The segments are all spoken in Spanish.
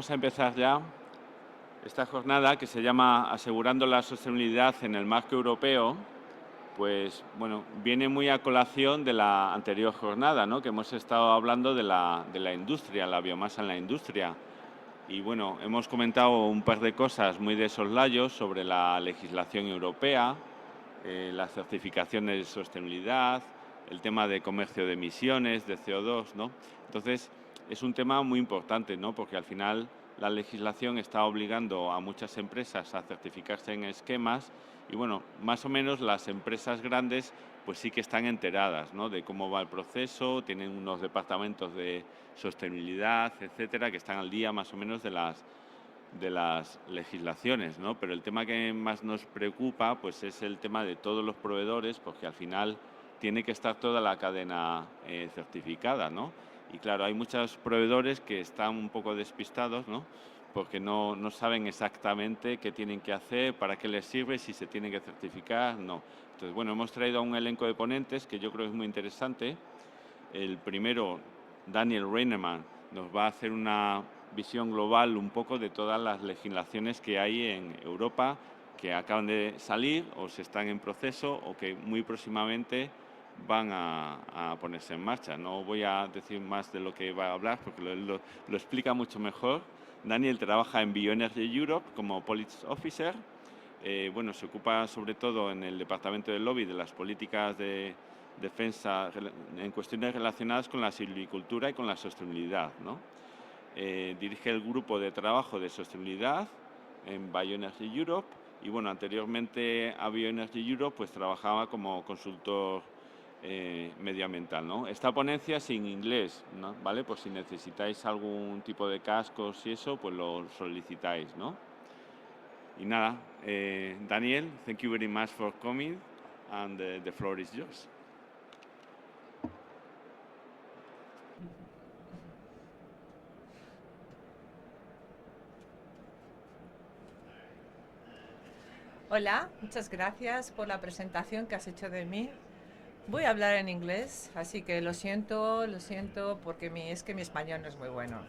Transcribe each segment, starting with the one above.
vamos a empezar ya esta jornada que se llama Asegurando la sostenibilidad en el marco europeo. Pues bueno, viene muy a colación de la anterior jornada, ¿no? Que hemos estado hablando de la industria, la biomasa en la industria. Y bueno, hemos comentado un par de cosas muy de soslayo sobre la legislación europea, las certificaciones de sostenibilidad, el tema de comercio de emisiones, de CO2, ¿no? Entonces, es un tema muy importante, ¿no? Porque al final la legislación está obligando a muchas empresas a certificarse en esquemas y, bueno, más o menos las empresas grandes pues sí que están enteradas, ¿no? De cómo va el proceso, tienen unos departamentos de sostenibilidad, etcétera, que están al día más o menos de las legislaciones, ¿no? Pero el tema que más nos preocupa pues es el tema de todos los proveedores, porque al final tiene que estar toda la cadena certificada, ¿no? Y claro, hay muchos proveedores que están un poco despistados, ¿no? Porque no saben exactamente qué tienen que hacer, para qué les sirve, si se tienen que certificar, no. Entonces, bueno, hemos traído a un elenco de ponentes que yo creo que es muy interesante. El primero, Daniel Reinemann, nos va a hacer una visión global un poco de todas las legislaciones que hay en Europa, que acaban de salir o se están en proceso o que muy próximamente van a ponerse en marcha. No voy a decir más de lo que va a hablar porque lo explica mucho mejor. Daniel trabaja en Bioenergy Europe como Policy Officer. Bueno, se ocupa sobre todo en el departamento del lobby de las políticas de defensa en cuestiones relacionadas con la silvicultura y con la sostenibilidad, ¿no? Dirige el grupo de trabajo de sostenibilidad en Bioenergy Europe y bueno, anteriormente a Bioenergy Europe pues trabajaba como consultor medioambiental, ¿no? Esta ponencia es en inglés, ¿no? ¿Vale? Pues si necesitáis algún tipo de cascos y eso, pues lo solicitáis, ¿no? Y nada, Daniel, thank you very much for coming and the floor is yours. Hola, muchas gracias por la presentación que has hecho de mí. Voy a hablar en inglés, así que lo siento, porque es que mi español no es muy bueno.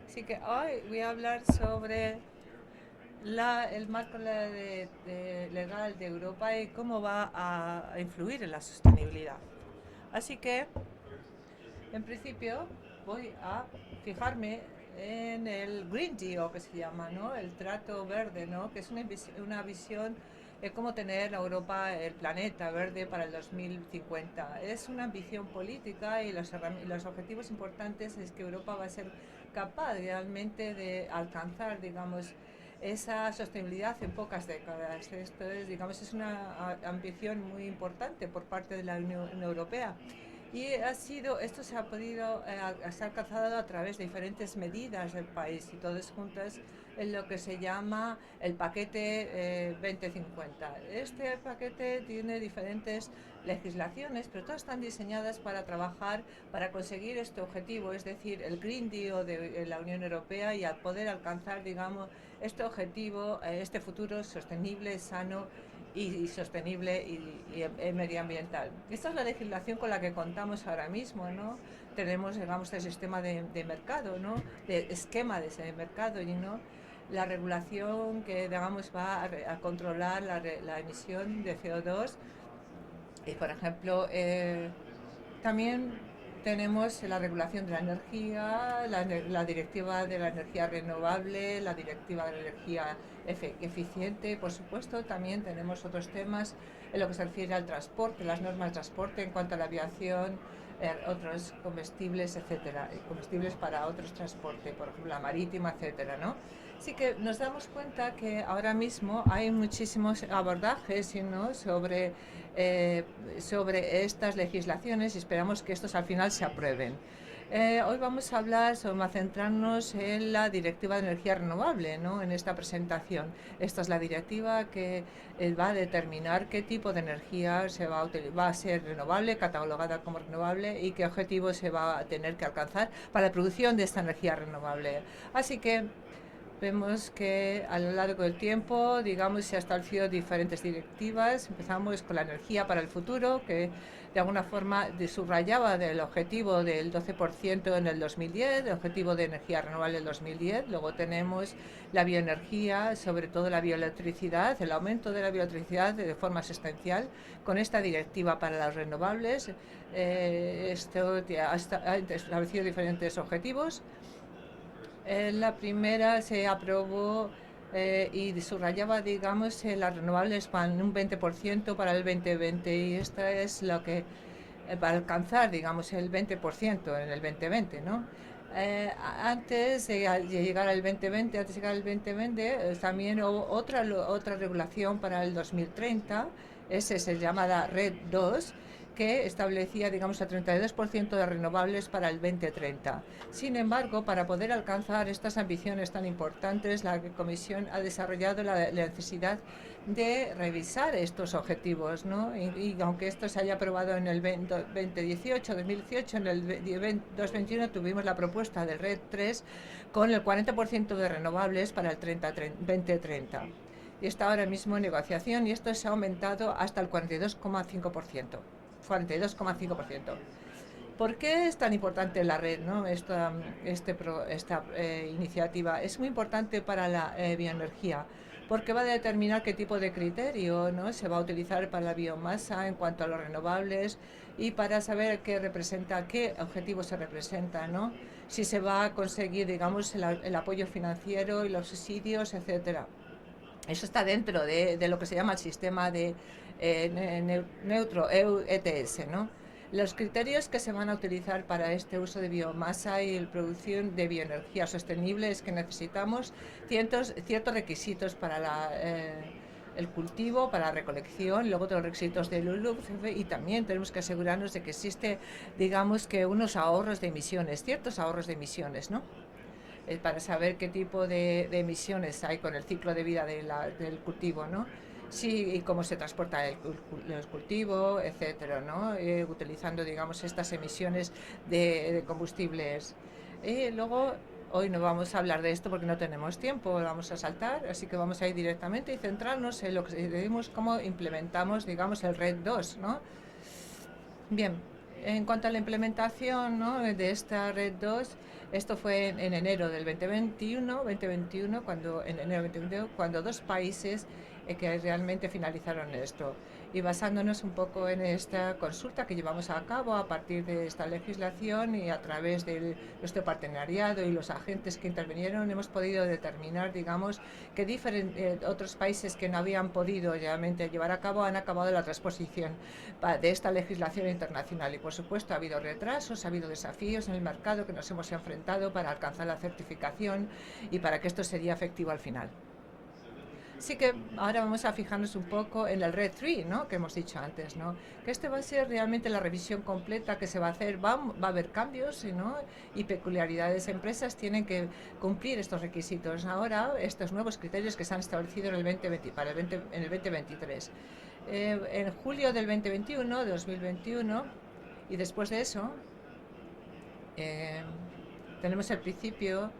Así que hoy voy a hablar sobre el marco legal de Europa y cómo va a influir en la sostenibilidad. Así que, en principio, voy a fijarme en el Green Deal, que se llama, ¿no? El trato verde, ¿no? Que es una visión de cómo tener Europa, el planeta verde para el 2050. Es una ambición política y los objetivos importantes es que Europa va a ser capaz realmente de alcanzar, digamos, esa sostenibilidad en pocas décadas. Esto es, digamos, es una ambición muy importante por parte de la Unión Europea. Y esto se ha podido, se ha alcanzado a través de diferentes medidas del país y todas juntas en lo que se llama el paquete 2050. Este paquete tiene diferentes legislaciones, pero todas están diseñadas para trabajar para conseguir este objetivo, es decir, el Green Deal de la Unión Europea y al poder alcanzar, digamos, este objetivo, este futuro sostenible, sano y sostenible y medioambiental. Esta es la legislación con la que contamos ahora mismo, ¿no? Tenemos, digamos, el sistema de mercado, ¿no? De esquema de ese mercado, ¿no? La regulación que, digamos, va a controlar la emisión de CO2 y, por ejemplo, también tenemos la regulación de la energía, la directiva de la energía renovable, la directiva de la energía eficiente. Por supuesto, también tenemos otros temas en lo que se refiere al transporte, las normas de transporte en cuanto a la aviación, otros comestibles, etcétera, comestibles para otros transportes, por ejemplo, la marítima, etcétera, ¿no? Así que nos damos cuenta que ahora mismo hay muchísimos abordajes, ¿no? sobre estas legislaciones y esperamos que estos al final se aprueben. Hoy vamos a a centrarnos en la Directiva de Energía Renovable, ¿no? En esta presentación. Esta es la directiva que va a determinar qué tipo de energía va a ser renovable, catalogada como renovable y qué objetivos se va a tener que alcanzar para la producción de esta energía renovable. Así que vemos que a lo largo del tiempo, digamos, se han establecido diferentes directivas. Empezamos con la energía para el futuro, que de alguna forma subrayaba del objetivo del 12% en el 2010, el objetivo de energía renovable en el 2010. Luego tenemos la bioenergía, sobre todo la bioelectricidad, el aumento de la bioelectricidad de forma existencial con esta directiva para las renovables. Esto ha establecido diferentes objetivos. La primera se aprobó y subrayaba, digamos, las renovables para un 20% para el 2020 y esta es lo que, para alcanzar, digamos, el 20% en el 2020, ¿no? Antes de llegar al 2020, también hubo otra regulación para el 2030, ese se llama la Red 2, que establecía, digamos, el 32% de renovables para el 2030. Sin embargo, para poder alcanzar estas ambiciones tan importantes, la Comisión ha desarrollado la necesidad de revisar estos objetivos, ¿no? Y aunque esto se haya aprobado en el 2018, en el 2021 tuvimos la propuesta del RED 3 con el 40% de renovables para el 2030. Y está ahora mismo en negociación y esto se ha aumentado hasta el 42,5%. 42,5%. ¿Por qué es tan importante la red, ¿no? esta iniciativa? Es muy importante para la bioenergía, porque va a determinar qué tipo de criterio, ¿no?, se va a utilizar para la biomasa en cuanto a los renovables y para saber qué representa, qué objetivo se representa, ¿no? Si se va a conseguir, digamos, el apoyo financiero y los subsidios, etcétera. Eso está dentro de lo que se llama el sistema de neutro, EU ETS, ¿no? Los criterios que se van a utilizar para este uso de biomasa y la producción de bioenergía sostenible es que necesitamos ciertos requisitos para el cultivo, para la recolección, luego otros requisitos del LULUCF y también tenemos que asegurarnos de que existe, digamos, que unos ahorros de emisiones, ciertos ahorros de emisiones, ¿no? Para saber qué tipo de emisiones hay con el ciclo de vida del cultivo, ¿no? Sí, y cómo se transporta el cultivo, etcétera, ¿no? Utilizando, digamos, estas emisiones de combustibles. Luego, hoy no vamos a hablar de esto porque no tenemos tiempo, vamos a saltar, así que vamos a ir directamente y centrarnos en lo que decimos, cómo implementamos, digamos, el RED 2, ¿no? Bien, en cuanto a la implementación, ¿no?, de esta Red 2, esto fue en enero del 2021, cuando dos países que realmente finalizaron esto. Y basándonos un poco en esta consulta que llevamos a cabo a partir de esta legislación y a través de nuestro partenariado y los agentes que intervinieron, hemos podido determinar, digamos, que otros países que no habían podido realmente llevar a cabo han acabado la transposición de esta legislación internacional. Y por supuesto ha habido retrasos, ha habido desafíos en el mercado que nos hemos enfrentado para alcanzar la certificación y para que esto sería efectivo al final. Así que ahora vamos a fijarnos un poco en el RED 3, ¿no?, que hemos dicho antes, ¿no?, que este va a ser realmente la revisión completa que se va a hacer. Va a haber cambios, ¿no?, y peculiaridades. Empresas tienen que cumplir estos requisitos. Ahora, estos nuevos criterios que se han establecido en el 2023. En julio del 2021, y después de eso, tenemos el principio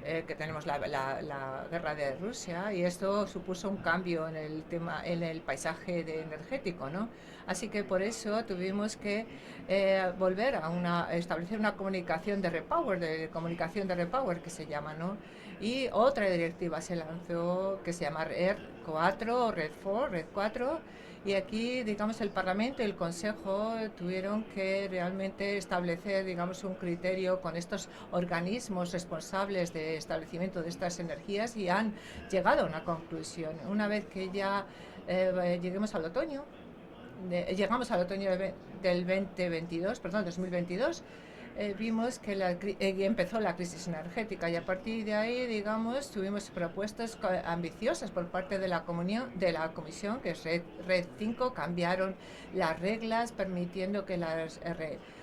que tenemos la guerra de Rusia y esto supuso un cambio en el paisaje energético, ¿no? Así que por eso tuvimos que volver a establecer una comunicación de repower, que se llama, ¿no? Y otra directiva se lanzó que se llama Red 4, Red 4. Y aquí, digamos, el Parlamento y el Consejo tuvieron que realmente establecer, digamos, un criterio con estos organismos responsables de establecimiento de estas energías y han llegado a una conclusión. Una vez que ya llegamos al otoño del 2022, vimos que empezó la crisis energética y a partir de ahí, digamos, tuvimos propuestas ambiciosas por parte de la Comisión, que es Red 5, cambiaron las reglas permitiendo que las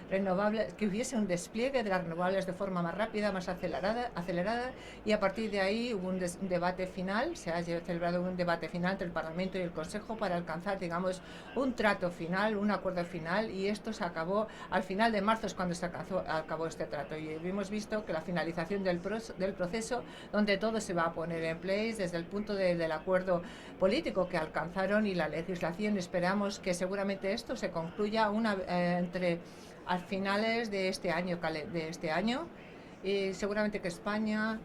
renovables, que hubiese un despliegue de las renovables de forma más rápida, más acelerada, y a partir de ahí hubo un debate final, se ha celebrado un debate final entre el Parlamento y el Consejo para alcanzar, digamos, un trato final, un acuerdo final, y esto se acabó al final de marzo, es cuando se acabó este trato, y hemos visto que la finalización del proceso, donde todo se va a poner en place desde el punto del acuerdo político que alcanzaron y la legislación. Esperamos que seguramente esto se concluya entre a finales de este año, y seguramente que España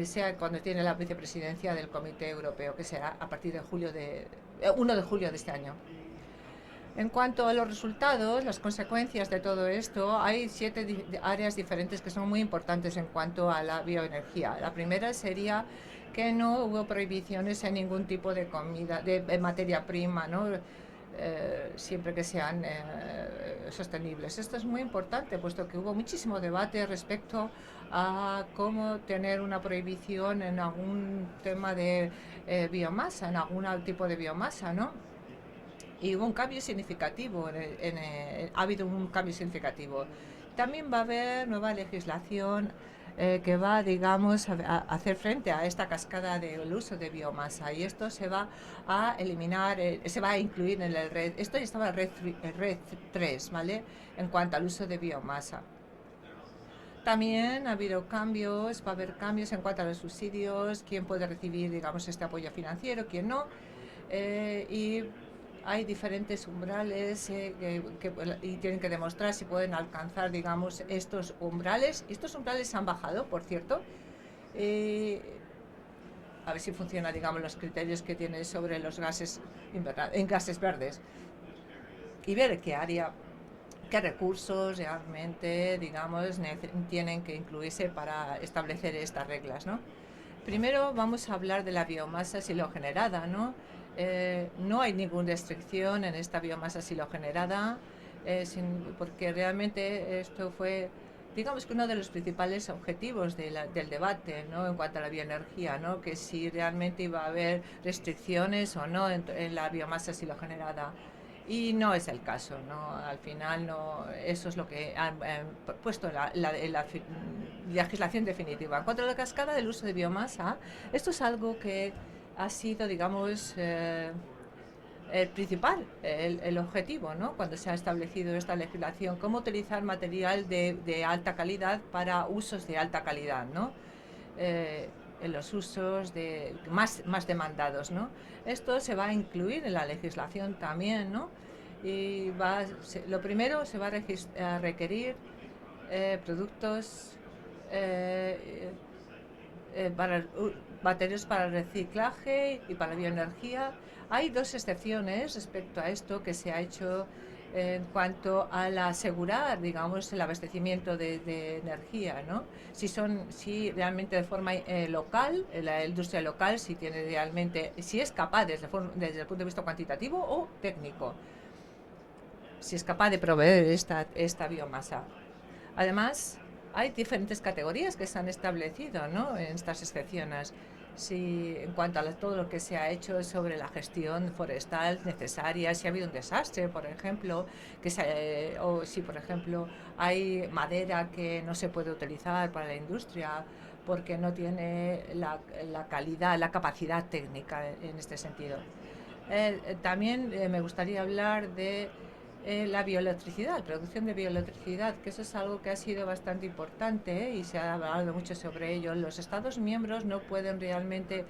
sea cuando tiene la vicepresidencia del Comité Europeo, que será a partir de 1 de julio de este año. En cuanto a los resultados, las consecuencias de todo esto, hay 7 áreas diferentes que son muy importantes en cuanto a la bioenergía. La primera sería que no hubo prohibiciones en ningún tipo de comida, de materia prima, ¿no? Siempre que sean sostenibles. Esto es muy importante, puesto que hubo muchísimo debate respecto a cómo tener una prohibición en algún tema de biomasa, en algún tipo de biomasa, ¿no? Y hubo un cambio significativo, ha habido un cambio significativo. También va a haber nueva legislación que va, digamos, a hacer frente a esta cascada del uso de biomasa, y esto se va a eliminar, se va a incluir en el RED. Esto ya estaba en el RED 3, ¿vale? En cuanto al uso de biomasa. También ha habido cambios, va a haber cambios en cuanto a los subsidios, quién puede recibir, digamos, este apoyo financiero, quién no. Y hay diferentes umbrales y tienen que demostrar si pueden alcanzar, digamos, estos umbrales. Estos umbrales han bajado, por cierto. A ver si funciona, digamos, los criterios que tiene sobre los gases verdes. Y ver qué recursos realmente, digamos, tienen que incluirse para establecer estas reglas, ¿no? Primero vamos a hablar de la biomasa silogenerada, ¿no? No hay ninguna restricción en esta biomasa silogenerada, porque realmente esto fue, digamos, que uno de los principales objetivos del debate, ¿no? En cuanto a la bioenergía, ¿no? Que si realmente iba a haber restricciones o no en la biomasa silogenerada. Y no es el caso, ¿no? Al final no, eso es lo que han puesto en la legislación definitiva. En cuanto a la cascada del uso de biomasa, esto es algo que ha sido, digamos, el principal, el objetivo, ¿no? Cuando se ha establecido esta legislación, cómo utilizar material de alta calidad para usos de alta calidad, ¿no? En los usos más demandados, ¿no? Esto se va a incluir en la legislación también, ¿no? Y lo primero, se va a requerir productos baterías para el reciclaje y para la bioenergía. Hay 2 excepciones respecto a esto que se ha hecho en cuanto a asegurar, digamos, el abastecimiento de energía, ¿no? Si realmente de forma local, la industria local, si es capaz desde el punto de vista cuantitativo o técnico, si es capaz de proveer esta biomasa. Además, hay diferentes categorías que se han establecido, ¿no? En estas excepciones. En cuanto a todo lo que se ha hecho sobre la gestión forestal necesaria, si ha habido un desastre, por ejemplo, o si, por ejemplo, hay madera que no se puede utilizar para la industria porque no tiene la calidad, la capacidad técnica en este sentido. También me gustaría hablar de la bioelectricidad, la producción de bioelectricidad, que eso es algo que ha sido bastante importante y se ha hablado mucho sobre ello. Los Estados miembros no pueden realmente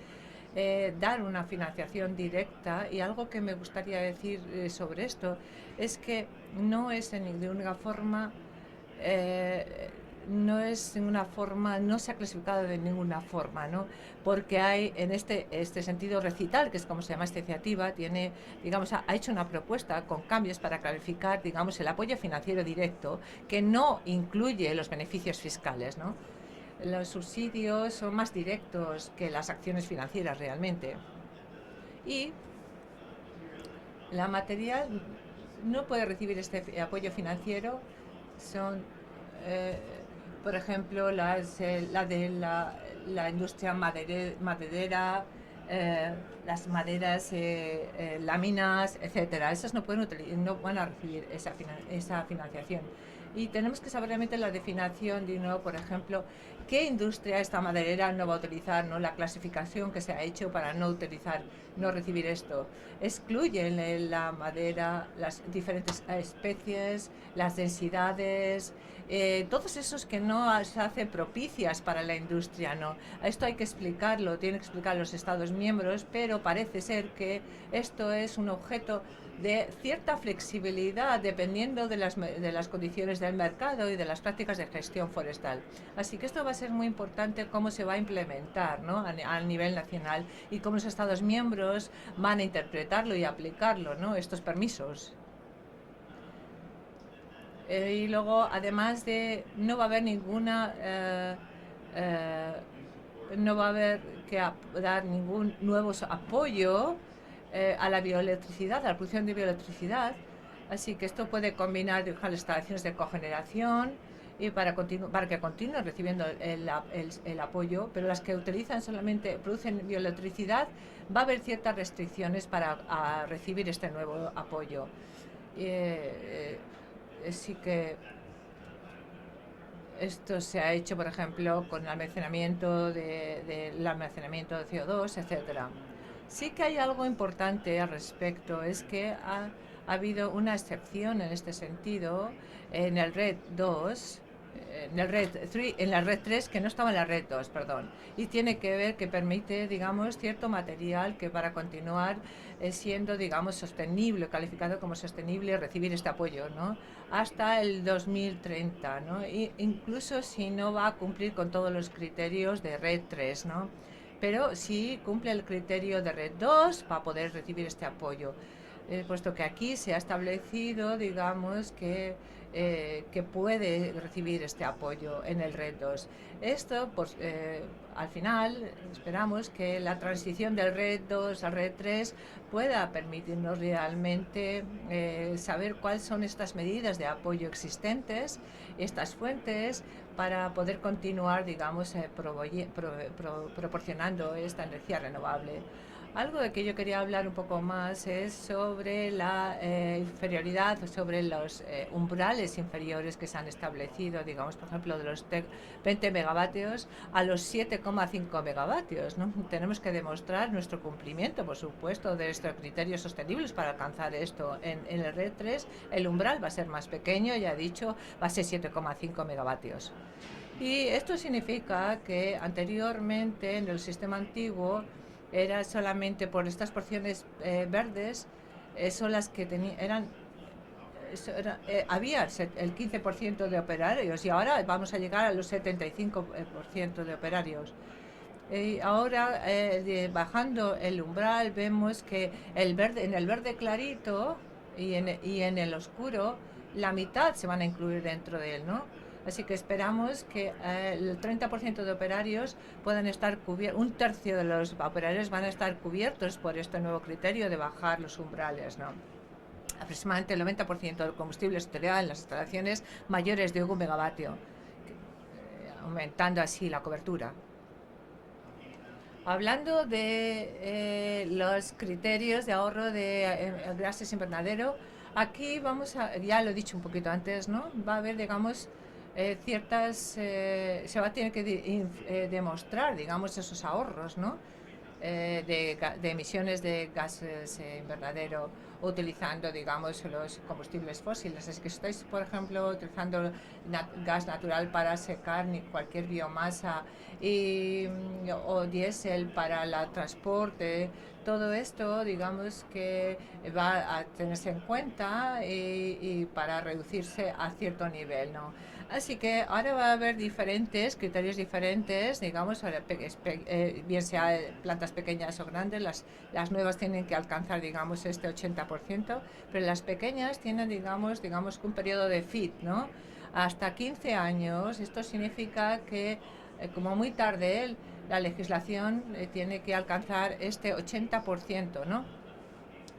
dar una financiación directa, y algo que me gustaría decir sobre esto es que no es de ninguna forma no se ha clasificado de ninguna forma, ¿no? Porque hay en este sentido Recital, que es como se llama esta iniciativa, ha hecho una propuesta con cambios para clarificar, digamos, el apoyo financiero directo, que no incluye los beneficios fiscales, ¿no? Los subsidios son más directos que las acciones financieras realmente. Y la material no puede recibir este apoyo financiero, por ejemplo, la industria maderera, las maderas, láminas, etcétera. Esas no van a recibir esa financiación. Y tenemos que saber realmente la definición de, ¿no? Por ejemplo, qué industria esta maderera no va a utilizar, ¿no? La clasificación que se ha hecho para no utilizar, no recibir esto. Excluyen la madera, las diferentes especies, las densidades, todos esos que no se hacen propicias para la industria, ¿no? Esto hay que explicarlo, tienen que explicar los Estados miembros, pero parece ser que esto es un objeto de cierta flexibilidad dependiendo de las condiciones del mercado y de las prácticas de gestión forestal. Así que esto va a ser muy importante cómo se va a implementar, ¿no? a nivel nacional y cómo los Estados miembros van a interpretarlo y aplicarlo, ¿no? Estos permisos. Y luego, además de, no va a haber no va a haber que dar ningún nuevo apoyo a la bioelectricidad, a la producción de bioelectricidad. Así que esto puede combinar las instalaciones de cogeneración y para que continúen recibiendo el apoyo, pero las que utilizan solamente, producen bioelectricidad, va a haber ciertas restricciones para recibir este nuevo apoyo. Sí que esto se ha hecho, por ejemplo, con el almacenamiento del almacenamiento de CO2, etcétera. Sí que hay algo importante al respecto, es que ha habido una excepción en este sentido en el RED 2, en la red 3, que no estaba en la red 2, perdón, y tiene que ver que permite, digamos, cierto material que para continuar siendo, digamos, sostenible, calificado como sostenible, recibir este apoyo, ¿no? Hasta el 2030, ¿no? E incluso si no va a cumplir con todos los criterios de red 3, ¿no? Pero sí cumple el criterio de red 2 para poder recibir este apoyo. Puesto que aquí se ha establecido, digamos, que puede recibir este apoyo en el red 2. Esto, pues, al final, esperamos que la transición del red 2 al red 3 pueda permitirnos realmente saber cuáles son estas medidas de apoyo existentes, estas fuentes, para poder continuar, digamos, proporcionando esta energía renovable. Algo de que yo quería hablar un poco más es sobre la inferioridad, sobre los umbrales inferiores que se han establecido, digamos, por ejemplo, de los 20 megavatios a los 7,5 megavatios, ¿no? Tenemos que demostrar nuestro cumplimiento, por supuesto, de estos criterios sostenibles para alcanzar esto. En el red 3 el umbral va a ser más pequeño, ya he dicho, va a ser 7,5 megavatios. Y esto significa que anteriormente en el sistema antiguo era solamente por estas porciones verdes, son las que había el 15% de operarios y ahora vamos a llegar a los 75% de operarios. Y ahora, bajando el umbral, vemos que en el verde clarito y en el oscuro, la mitad se van a incluir dentro de él, ¿no? Así que esperamos que el 30% de operarios puedan estar cubiertos, un tercio de los operarios van a estar cubiertos por este nuevo criterio de bajar los umbrales, ¿no? Aproximadamente el 90% del combustible se utilizará en las instalaciones mayores de 1 megavatio, aumentando así la cobertura. Hablando de los criterios de ahorro de gases invernadero, aquí ya lo he dicho un poquito antes, ¿no? Va a haber, digamos, se va a tener que demostrar, digamos, esos ahorros, ¿no? De emisiones de gases invernadero utilizando, digamos, los combustibles fósiles. Es que si estáis, por ejemplo, utilizando gas natural para secar cualquier biomasa o diésel para el transporte, todo esto, digamos, que va a tenerse en cuenta y para reducirse a cierto nivel, ¿no? Así que ahora va a haber diferentes criterios diferentes, digamos, bien sea plantas pequeñas o grandes, las nuevas tienen que alcanzar, digamos, este 80%, pero las pequeñas tienen, digamos, un periodo de FIT, ¿no? Hasta 15 años. Esto significa que, como muy tarde, la legislación tiene que alcanzar este 80%, ¿no?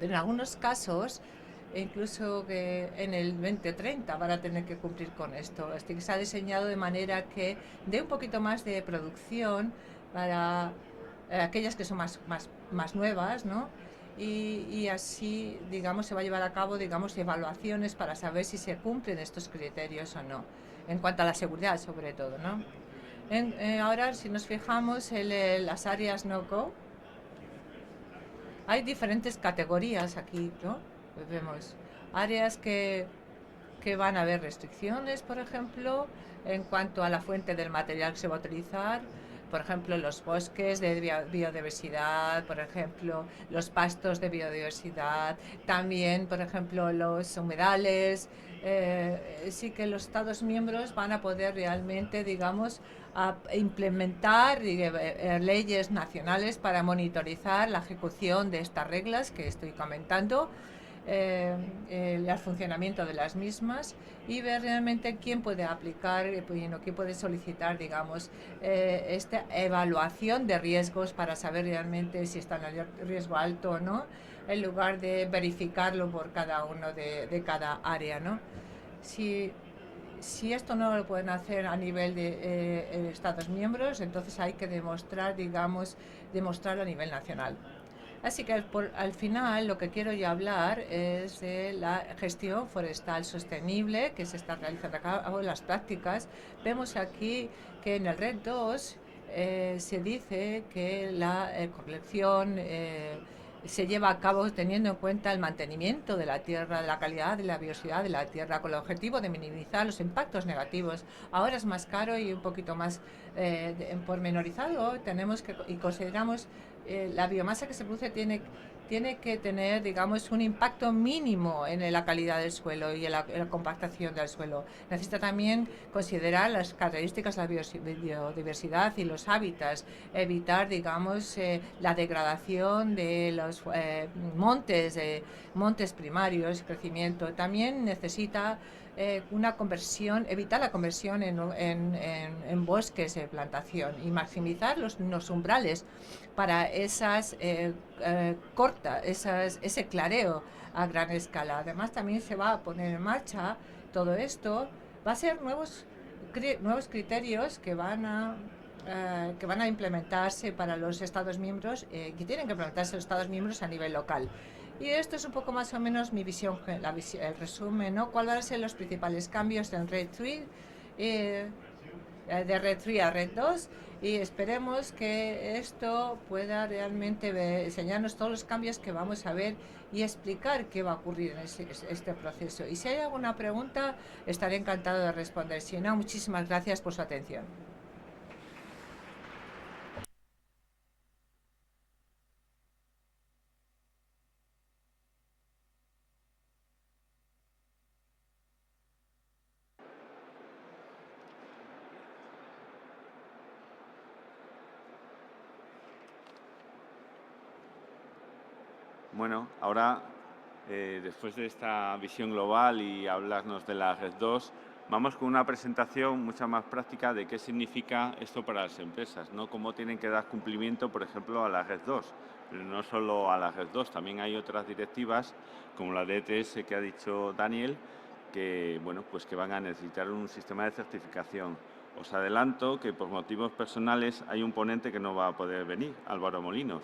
Pero en algunos casos, incluso que en el 2030 van a tener que cumplir con esto. Así que se ha diseñado de manera que dé un poquito más de producción para aquellas que son más nuevas, ¿no? y así, digamos, se va a llevar a cabo, digamos, evaluaciones para saber si se cumplen estos criterios o no, en cuanto a la seguridad sobre todo, ¿no? Ahora, si nos fijamos en las áreas no-go, hay diferentes categorías aquí, ¿no? Vemos áreas que van a haber restricciones, por ejemplo, en cuanto a la fuente del material que se va a utilizar, por ejemplo, los bosques de biodiversidad, por ejemplo, los pastos de biodiversidad, también, por ejemplo, los humedales. Sí que los Estados miembros van a poder realmente, digamos, a implementar leyes nacionales para monitorizar la ejecución de estas reglas que estoy comentando, el funcionamiento de las mismas y ver realmente quién puede aplicar, quién puede solicitar, digamos, esta evaluación de riesgos para saber realmente si está en riesgo alto o no, en lugar de verificarlo por cada uno de cada área, ¿no? Si esto no lo pueden hacer a nivel de Estados miembros, entonces hay que demostrar, digamos, demostrarlo a nivel nacional. Así que al final lo que quiero ya hablar es de la gestión forestal sostenible que se está realizando a cabo en las prácticas. Vemos aquí que en el RED 2 se dice que la colección se lleva a cabo teniendo en cuenta el mantenimiento de la tierra, la calidad de la biodiversidad de la tierra, con el objetivo de minimizar los impactos negativos. Ahora es más caro y un poquito más pormenorizado. Tenemos que, y consideramos la biomasa que se produce tiene que tener, digamos, un impacto mínimo en la calidad del suelo y en la compactación del suelo. Necesita también considerar las características de la biodiversidad y los hábitats, evitar, digamos, la degradación de los montes primarios, crecimiento. También necesita una conversión, evitar la conversión en bosques de plantación y maximizar los umbrales para ese clareo a gran escala. Además, también se va a poner en marcha todo esto. Va a ser nuevos criterios que van a implementarse para los Estados miembros, que tienen que implementarse los Estados miembros a nivel local. Y esto es un poco más o menos mi visión, el resumen, ¿no? ¿Cuáles van a ser los principales cambios en Red 3? De Red 3 a Red 2 y esperemos que esto pueda realmente enseñarnos todos los cambios que vamos a ver y explicar qué va a ocurrir en este proceso. Y si hay alguna pregunta, estaré encantado de responder. Si no, muchísimas gracias por su atención. Bueno, ahora, después de esta visión global y hablarnos de la Red 2, vamos con una presentación mucho más práctica de qué significa esto para las empresas, ¿no? Cómo tienen que dar cumplimiento, por ejemplo, a la Red 2. Pero no solo a la Red 2, también hay otras directivas, como la de ETS que ha dicho Daniel, que, bueno, pues que van a necesitar un sistema de certificación. Os adelanto que por motivos personales hay un ponente que no va a poder venir, Álvaro Molinos,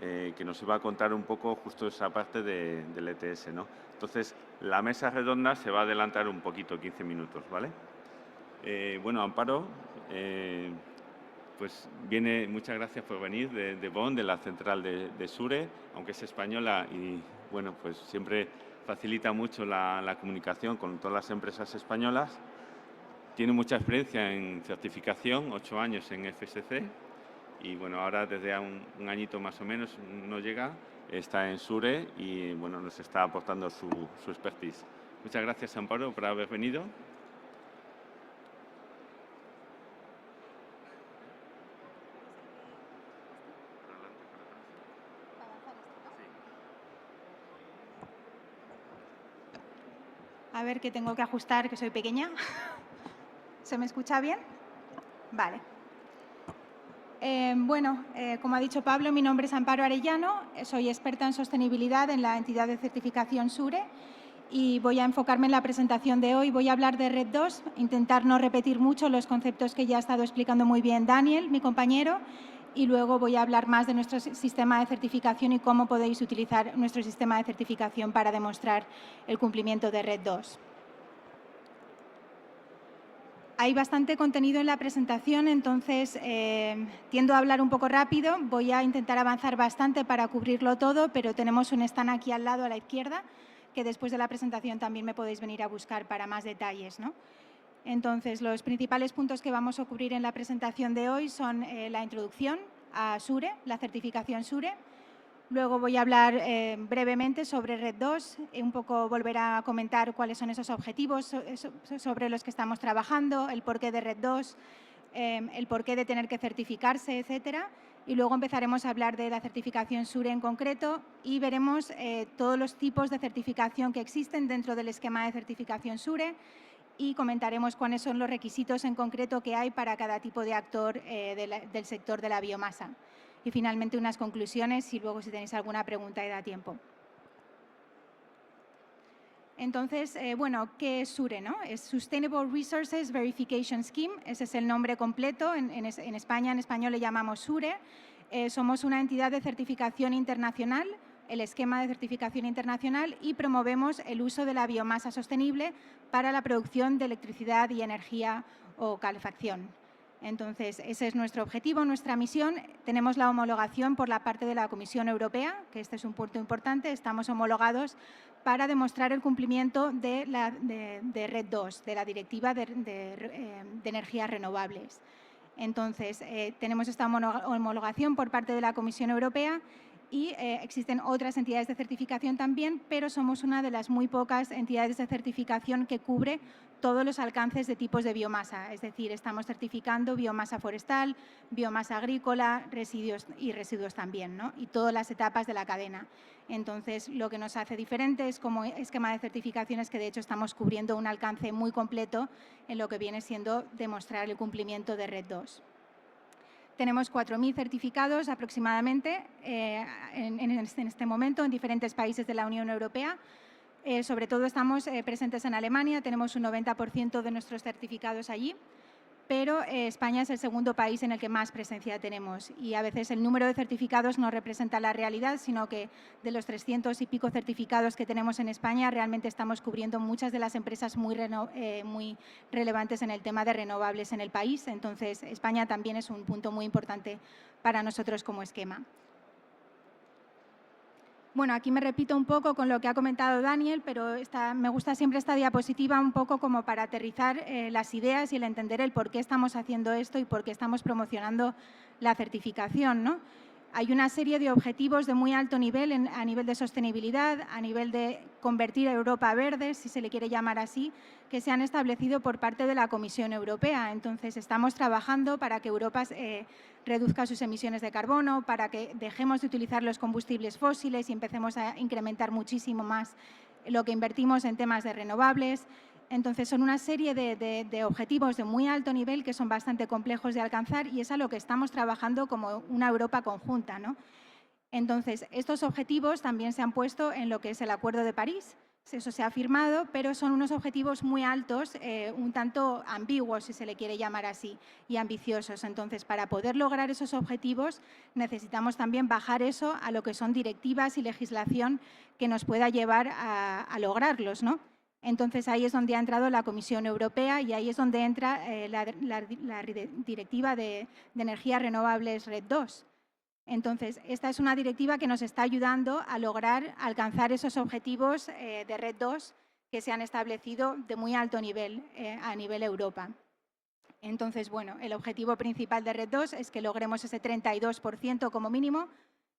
que nos iba a contar un poco justo esa parte del ETS, ¿no? Entonces, la mesa redonda se va a adelantar un poquito, 15 minutos, ¿vale? Bueno, Amparo, pues viene, muchas gracias por venir de Bonn, de la central de SURE, aunque es española y, bueno, pues siempre facilita mucho la comunicación con todas las empresas españolas. Tiene mucha experiencia en certificación, 8 años en FSC. Y bueno, ahora desde un añito más o menos no llega, está en SURE y bueno, nos está aportando su expertise. Muchas gracias, Amparo, por haber venido. A ver, que tengo que ajustar, que soy pequeña. ¿Se me escucha bien? Vale. Como ha dicho Pablo, mi nombre es Amparo Arellano, soy experta en sostenibilidad en la entidad de certificación SURE y voy a enfocarme en la presentación de hoy. Voy a hablar de Red 2, intentar no repetir mucho los conceptos que ya ha estado explicando muy bien Daniel, mi compañero, y luego voy a hablar más de nuestro sistema de certificación y cómo podéis utilizar nuestro sistema de certificación para demostrar el cumplimiento de RED II. Hay bastante contenido en la presentación, entonces tiendo a hablar un poco rápido. Voy a intentar avanzar bastante para cubrirlo todo, pero tenemos un stand aquí al lado a la izquierda, que después de la presentación también me podéis venir a buscar para más detalles, ¿no? Entonces, los principales puntos que vamos a cubrir en la presentación de hoy son la introducción a SURE, la certificación SURE. Luego voy a hablar brevemente sobre RED II, un poco volver a comentar cuáles son esos objetivos sobre los que estamos trabajando, el porqué de RED II, el porqué de tener que certificarse, etcétera. Y luego empezaremos a hablar de la certificación SURE en concreto y veremos todos los tipos de certificación que existen dentro del esquema de certificación SURE y comentaremos cuáles son los requisitos en concreto que hay para cada tipo de actor del sector de la biomasa. Y finalmente unas conclusiones y luego si tenéis alguna pregunta y da tiempo. Entonces, bueno, ¿qué es SURE, no? Es Sustainable Resources Verification Scheme, ese es el nombre completo. En España, en español le llamamos SURE. Somos una entidad de certificación internacional, el esquema de certificación internacional, y promovemos el uso de la biomasa sostenible para la producción de electricidad y energía o calefacción. Entonces, ese es nuestro objetivo, nuestra misión. Tenemos la homologación por la parte de la Comisión Europea, que este es un punto importante. Estamos homologados para demostrar el cumplimiento de RED II, de la Directiva de Energías Renovables. Entonces, tenemos esta homologación por parte de la Comisión Europea y existen otras entidades de certificación también, pero somos una de las muy pocas entidades de certificación que cubre todos los alcances de tipos de biomasa. Es decir, estamos certificando biomasa forestal, biomasa agrícola, residuos también, ¿no? Y todas las etapas de la cadena. Entonces, lo que nos hace diferentes como esquema de certificación es que, de hecho, estamos cubriendo un alcance muy completo en lo que viene siendo demostrar el cumplimiento de RED II. Tenemos 4.000 certificados aproximadamente en este momento en diferentes países de la Unión Europea. Sobre todo estamos presentes en Alemania, tenemos un 90% de nuestros certificados allí, pero España es el segundo país en el que más presencia tenemos y a veces el número de certificados no representa la realidad, sino que de los 300 y pico certificados que tenemos en España realmente estamos cubriendo muchas de las empresas muy relevantes en el tema de renovables en el país. Entonces, España también es un punto muy importante para nosotros como esquema. Bueno, aquí me repito un poco con lo que ha comentado Daniel, pero me gusta siempre esta diapositiva un poco como para aterrizar las ideas y el entender el por qué estamos haciendo esto y por qué estamos promocionando la certificación, ¿no? Hay una serie de objetivos de muy alto nivel a nivel de sostenibilidad, a nivel de convertir a Europa verde, si se le quiere llamar así, que se han establecido por parte de la Comisión Europea. Entonces, estamos trabajando para que Europa reduzca sus emisiones de carbono, para que dejemos de utilizar los combustibles fósiles y empecemos a incrementar muchísimo más lo que invertimos en temas de renovables. Entonces, son una serie de objetivos de muy alto nivel que son bastante complejos de alcanzar y es a lo que estamos trabajando como una Europa conjunta, ¿no? Entonces, estos objetivos también se han puesto en lo que es el Acuerdo de París. Eso se ha firmado, pero son unos objetivos muy altos, un tanto ambiguos, si se le quiere llamar así, y ambiciosos. Entonces, para poder lograr esos objetivos, necesitamos también bajar eso a lo que son directivas y legislación que nos pueda llevar a lograrlos, ¿no? Entonces, ahí es donde ha entrado la Comisión Europea y ahí es donde entra la Directiva de Energías Renovables RED II. Entonces, esta es una directiva que nos está ayudando a lograr alcanzar esos objetivos de RED II que se han establecido de muy alto nivel a nivel Europa. Entonces, bueno, el objetivo principal de RED II es que logremos ese 32% como mínimo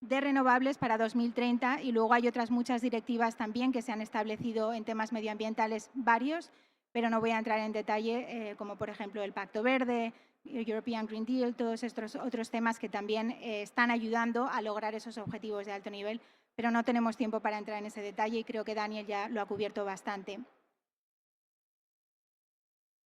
de renovables para 2030 y luego hay otras muchas directivas también que se han establecido en temas medioambientales varios, pero no voy a entrar en detalle, como por ejemplo el Pacto Verde, el European Green Deal, todos estos otros temas que también están ayudando a lograr esos objetivos de alto nivel, pero no tenemos tiempo para entrar en ese detalle y creo que Daniel ya lo ha cubierto bastante.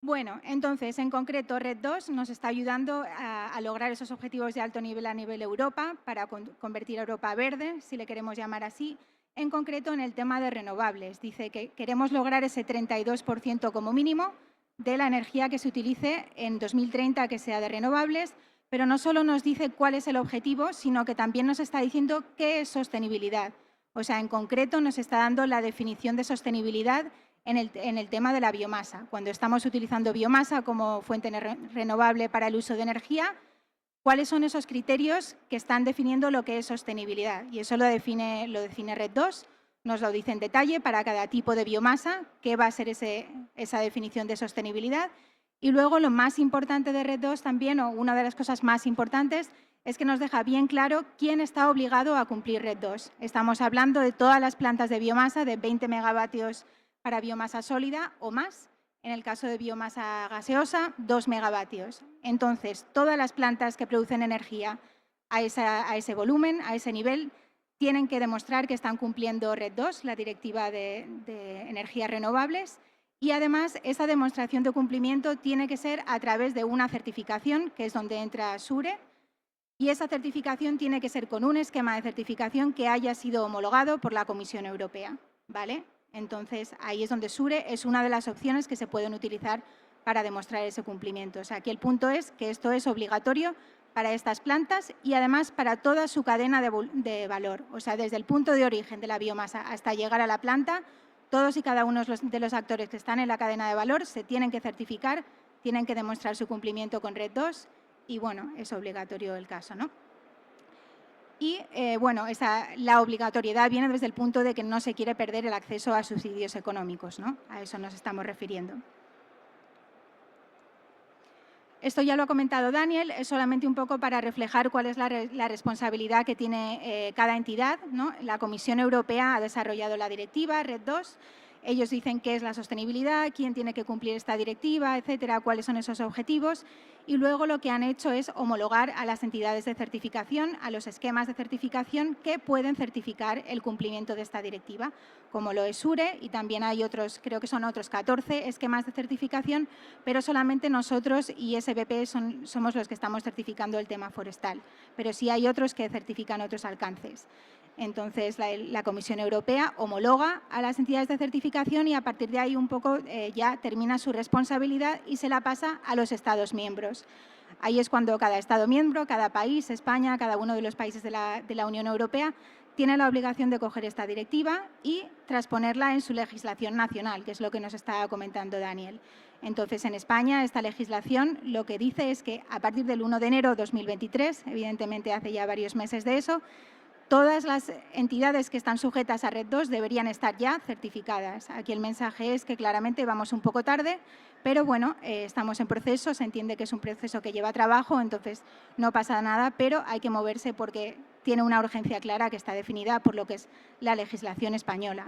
Bueno, entonces, en concreto, RED II nos está ayudando a lograr esos objetivos de alto nivel a nivel Europa para convertir a Europa verde, si le queremos llamar así. En concreto, en el tema de renovables. Dice que queremos lograr ese 32% como mínimo de la energía que se utilice en 2030 que sea de renovables, pero no solo nos dice cuál es el objetivo, sino que también nos está diciendo qué es sostenibilidad. O sea, en concreto nos está dando la definición de sostenibilidad en el tema de la biomasa. Cuando estamos utilizando biomasa como fuente renovable para el uso de energía, ¿cuáles son esos criterios que están definiendo lo que es sostenibilidad? Y eso lo define RED II, nos lo dice en detalle para cada tipo de biomasa, qué va a ser esa definición de sostenibilidad. Y luego lo más importante de RED II también, o una de las cosas más importantes, es que nos deja bien claro quién está obligado a cumplir RED II. Estamos hablando de todas las plantas de biomasa de 20 megavatios para biomasa sólida o más. En el caso de biomasa gaseosa, 2 megavatios. Entonces, todas las plantas que producen energía a ese volumen, a ese nivel, tienen que demostrar que están cumpliendo RED II, la Directiva de Energías Renovables, y además esa demostración de cumplimiento tiene que ser a través de una certificación, que es donde entra SURE, y esa certificación tiene que ser con un esquema de certificación que haya sido homologado por la Comisión Europea, ¿vale? Entonces, ahí es donde SURE es una de las opciones que se pueden utilizar para demostrar ese cumplimiento. O sea, aquí el punto es que esto es obligatorio para estas plantas y además para toda su cadena de valor. O sea, desde el punto de origen de la biomasa hasta llegar a la planta, todos y cada uno de los actores que están en la cadena de valor se tienen que certificar, tienen que demostrar su cumplimiento con RED II y, bueno, es obligatorio el caso, ¿no? Y, bueno, la obligatoriedad viene desde el punto de que no se quiere perder el acceso a subsidios económicos, ¿no? A eso nos estamos refiriendo. Esto ya lo ha comentado Daniel, es solamente un poco para reflejar cuál es la responsabilidad que tiene cada entidad, ¿no? La Comisión Europea ha desarrollado la directiva RED II. Ellos dicen qué es la sostenibilidad, quién tiene que cumplir esta directiva, etcétera, cuáles son esos objetivos. Y luego lo que han hecho es homologar a las entidades de certificación, a los esquemas de certificación que pueden certificar el cumplimiento de esta directiva, como lo es SURE, y también hay otros, creo que son otros 14 esquemas de certificación, pero solamente nosotros y SBP somos los que estamos certificando el tema forestal, pero sí hay otros que certifican otros alcances. Entonces, la Comisión Europea homologa a las entidades de certificación y a partir de ahí un poco ya termina su responsabilidad y se la pasa a los Estados miembros. Ahí es cuando cada Estado miembro, cada país, España, cada uno de los países de la Unión Europea tiene la obligación de coger esta directiva y transponerla en su legislación nacional, que es lo que nos estaba comentando Daniel. Entonces, en España, esta legislación lo que dice es que a partir del 1 de enero de 2023, evidentemente hace ya varios meses de eso, todas las entidades que están sujetas a RED II deberían estar ya certificadas. Aquí el mensaje es que claramente vamos un poco tarde, pero bueno, estamos en proceso, se entiende que es un proceso que lleva trabajo, entonces no pasa nada, pero hay que moverse porque tiene una urgencia clara que está definida por lo que es la legislación española.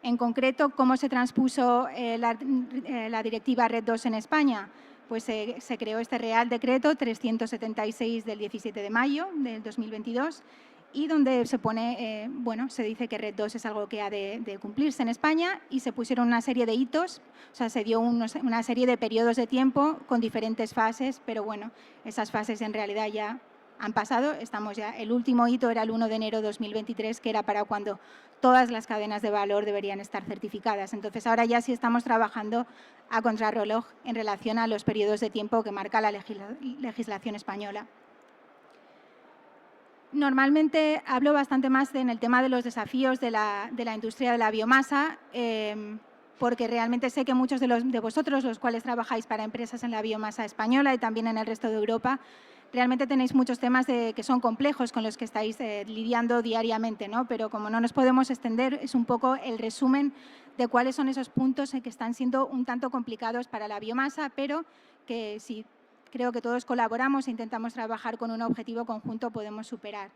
En concreto, ¿cómo se transpuso la directiva RED II en España? Pues se creó este Real Decreto 376 del 17 de mayo del 2022 y donde se pone, bueno, se dice que RED II es algo que ha de cumplirse en España y se pusieron una serie de hitos, o sea, se dio una serie de periodos de tiempo con diferentes fases, pero bueno, esas fases en realidad ya han pasado, estamos ya, el último hito era el 1 de enero de 2023, que era para cuando todas las cadenas de valor deberían estar certificadas. Entonces, ahora ya sí estamos trabajando a contrarreloj en relación a los periodos de tiempo que marca la legislación española. Normalmente hablo bastante más en el tema de los desafíos de la industria de la biomasa, porque realmente sé que muchos de vosotros, los cuales trabajáis para empresas en la biomasa española y también en el resto de Europa, realmente tenéis muchos temas que son complejos con los que estáis lidiando diariamente, ¿no? Pero como no nos podemos extender, es un poco el resumen de cuáles son esos puntos que están siendo un tanto complicados para la biomasa, pero que si creo que todos colaboramos e intentamos trabajar con un objetivo conjunto podemos superar.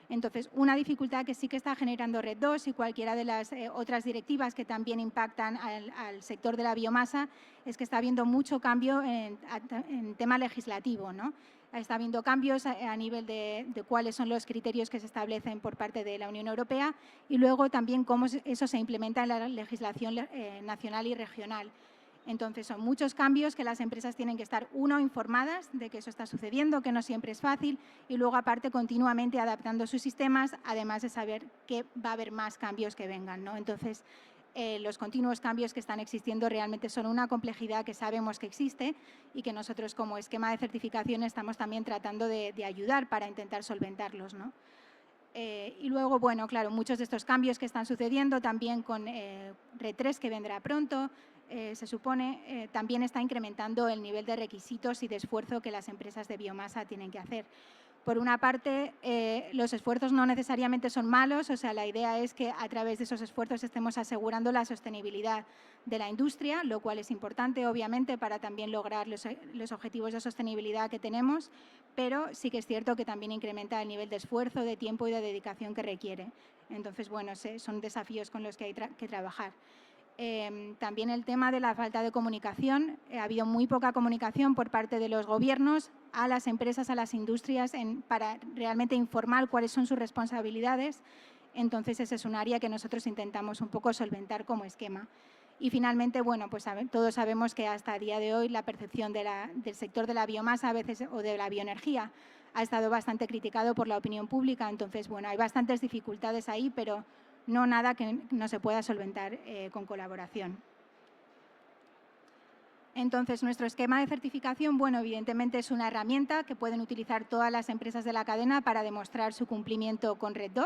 Entonces, una dificultad que sí que está generando RED II y cualquiera de las otras directivas que también impactan al sector de la biomasa es que está habiendo mucho cambio en tema legislativo, ¿no? Está habiendo cambios a nivel de cuáles son los criterios que se establecen por parte de la Unión Europea y luego también cómo eso se implementa en la legislación nacional y regional. Entonces, son muchos cambios que las empresas tienen que estar, uno, informadas de que eso está sucediendo, que no siempre es fácil, y luego, aparte, continuamente adaptando sus sistemas, además de saber que va a haber más cambios que vengan, ¿no? Entonces, los continuos cambios que están existiendo realmente son una complejidad que sabemos que existe y que nosotros como esquema de certificación estamos también tratando de ayudar para intentar solventarlos, ¿no? Y luego, bueno, claro, muchos de estos cambios que están sucediendo también con RED III, que vendrá pronto, se supone, también está incrementando el nivel de requisitos y de esfuerzo que las empresas de biomasa tienen que hacer. Por una parte, los esfuerzos no necesariamente son malos, o sea, la idea es que a través de esos esfuerzos estemos asegurando la sostenibilidad de la industria, lo cual es importante, obviamente, para también lograr los objetivos de sostenibilidad que tenemos, pero sí que es cierto que también incrementa el nivel de esfuerzo, de tiempo y de dedicación que requiere. Entonces, bueno, son desafíos con los que hay que trabajar. También el tema de la falta de comunicación. Ha habido muy poca comunicación por parte de los gobiernos a las empresas, a las industrias, para realmente informar cuáles son sus responsabilidades. Entonces, ese es un área que nosotros intentamos un poco solventar como esquema. Y finalmente, bueno, pues todos sabemos que hasta el día de hoy la percepción del sector de la biomasa a veces, o de la bioenergía ha estado bastante criticado por la opinión pública. Entonces, bueno, hay bastantes dificultades ahí, pero no nada que no se pueda solventar con colaboración. Entonces, nuestro esquema de certificación, bueno, evidentemente es una herramienta que pueden utilizar todas las empresas de la cadena para demostrar su cumplimiento con RED II,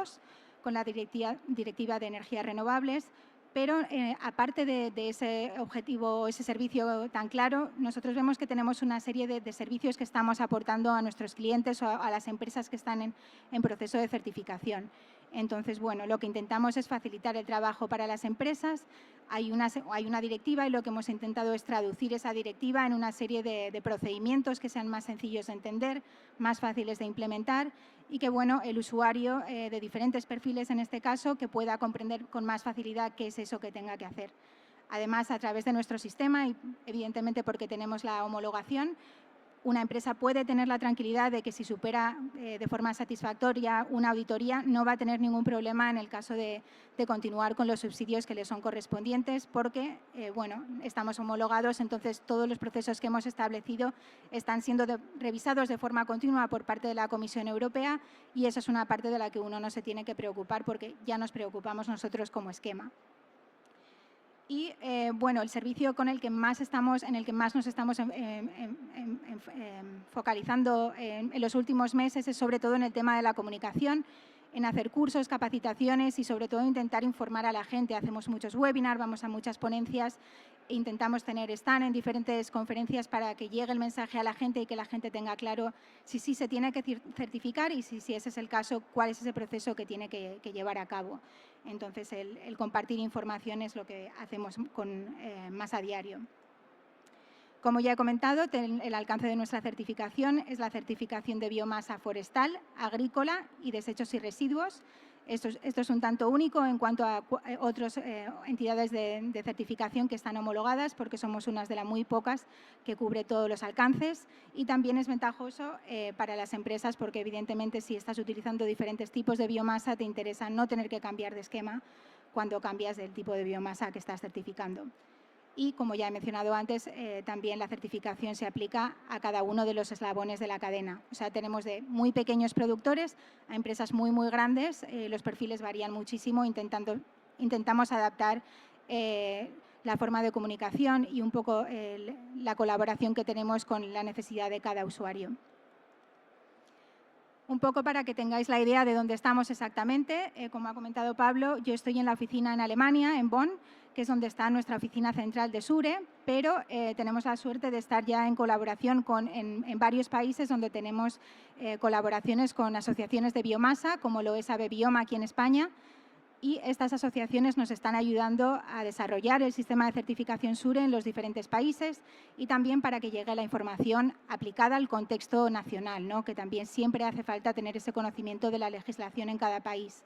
con la Directiva de Energías Renovables, pero aparte de ese objetivo, ese servicio tan claro, nosotros vemos que tenemos una serie de servicios que estamos aportando a nuestros clientes o a las empresas que están en proceso de certificación. Entonces, bueno, lo que intentamos es facilitar el trabajo para las empresas. Hay una directiva y lo que hemos intentado es traducir esa directiva en una serie de procedimientos que sean más sencillos de entender, más fáciles de implementar y que, bueno, el usuario de diferentes perfiles, en este caso, que pueda comprender con más facilidad qué es eso que tenga que hacer. Además, a través de nuestro sistema y, evidentemente, porque tenemos la homologación, una empresa puede tener la tranquilidad de que si supera de forma satisfactoria una auditoría no va a tener ningún problema en el caso de continuar con los subsidios que le son correspondientes porque, bueno, estamos homologados, entonces todos los procesos que hemos establecido están siendo revisados de forma continua por parte de la Comisión Europea y eso es una parte de la que uno no se tiene que preocupar porque ya nos preocupamos nosotros como esquema. Y, bueno, el servicio en el que más nos estamos focalizando en los últimos meses es sobre todo en el tema de la comunicación, en hacer cursos, capacitaciones y sobre todo intentar informar a la gente. Hacemos muchos webinars, vamos a muchas ponencias, intentamos tener stand en diferentes conferencias para que llegue el mensaje a la gente y que la gente tenga claro si sí se tiene que certificar y si ese es el caso, cuál es ese proceso que tiene que llevar a cabo. Entonces, el compartir información es lo que hacemos más a diario. Como ya he comentado, el alcance de nuestra certificación es la certificación de biomasa forestal, agrícola y desechos y residuos. Esto es un tanto único en cuanto a otras entidades de certificación que están homologadas, porque somos unas de las muy pocas que cubre todos los alcances. Y también es ventajoso para las empresas, porque evidentemente si estás utilizando diferentes tipos de biomasa, te interesa no tener que cambiar de esquema cuando cambias del tipo de biomasa que estás certificando. Y, como ya he mencionado antes, también la certificación se aplica a cada uno de los eslabones de la cadena. O sea, tenemos de muy pequeños productores a empresas muy, muy grandes. Los perfiles varían muchísimo. Intentamos adaptar la forma de comunicación y un poco la colaboración que tenemos con la necesidad de cada usuario. Un poco para que tengáis la idea de dónde estamos exactamente. Como ha comentado Pablo, yo estoy en la oficina en Alemania, en Bonn, que es donde está nuestra oficina central de SURE, pero tenemos la suerte de estar ya en colaboración en varios países donde tenemos colaboraciones con asociaciones de biomasa, como lo es ABEbioma aquí en España, y estas asociaciones nos están ayudando a desarrollar el sistema de certificación SURE en los diferentes países y también para que llegue la información aplicada al contexto nacional, ¿no? Que también siempre hace falta tener ese conocimiento de la legislación en cada país.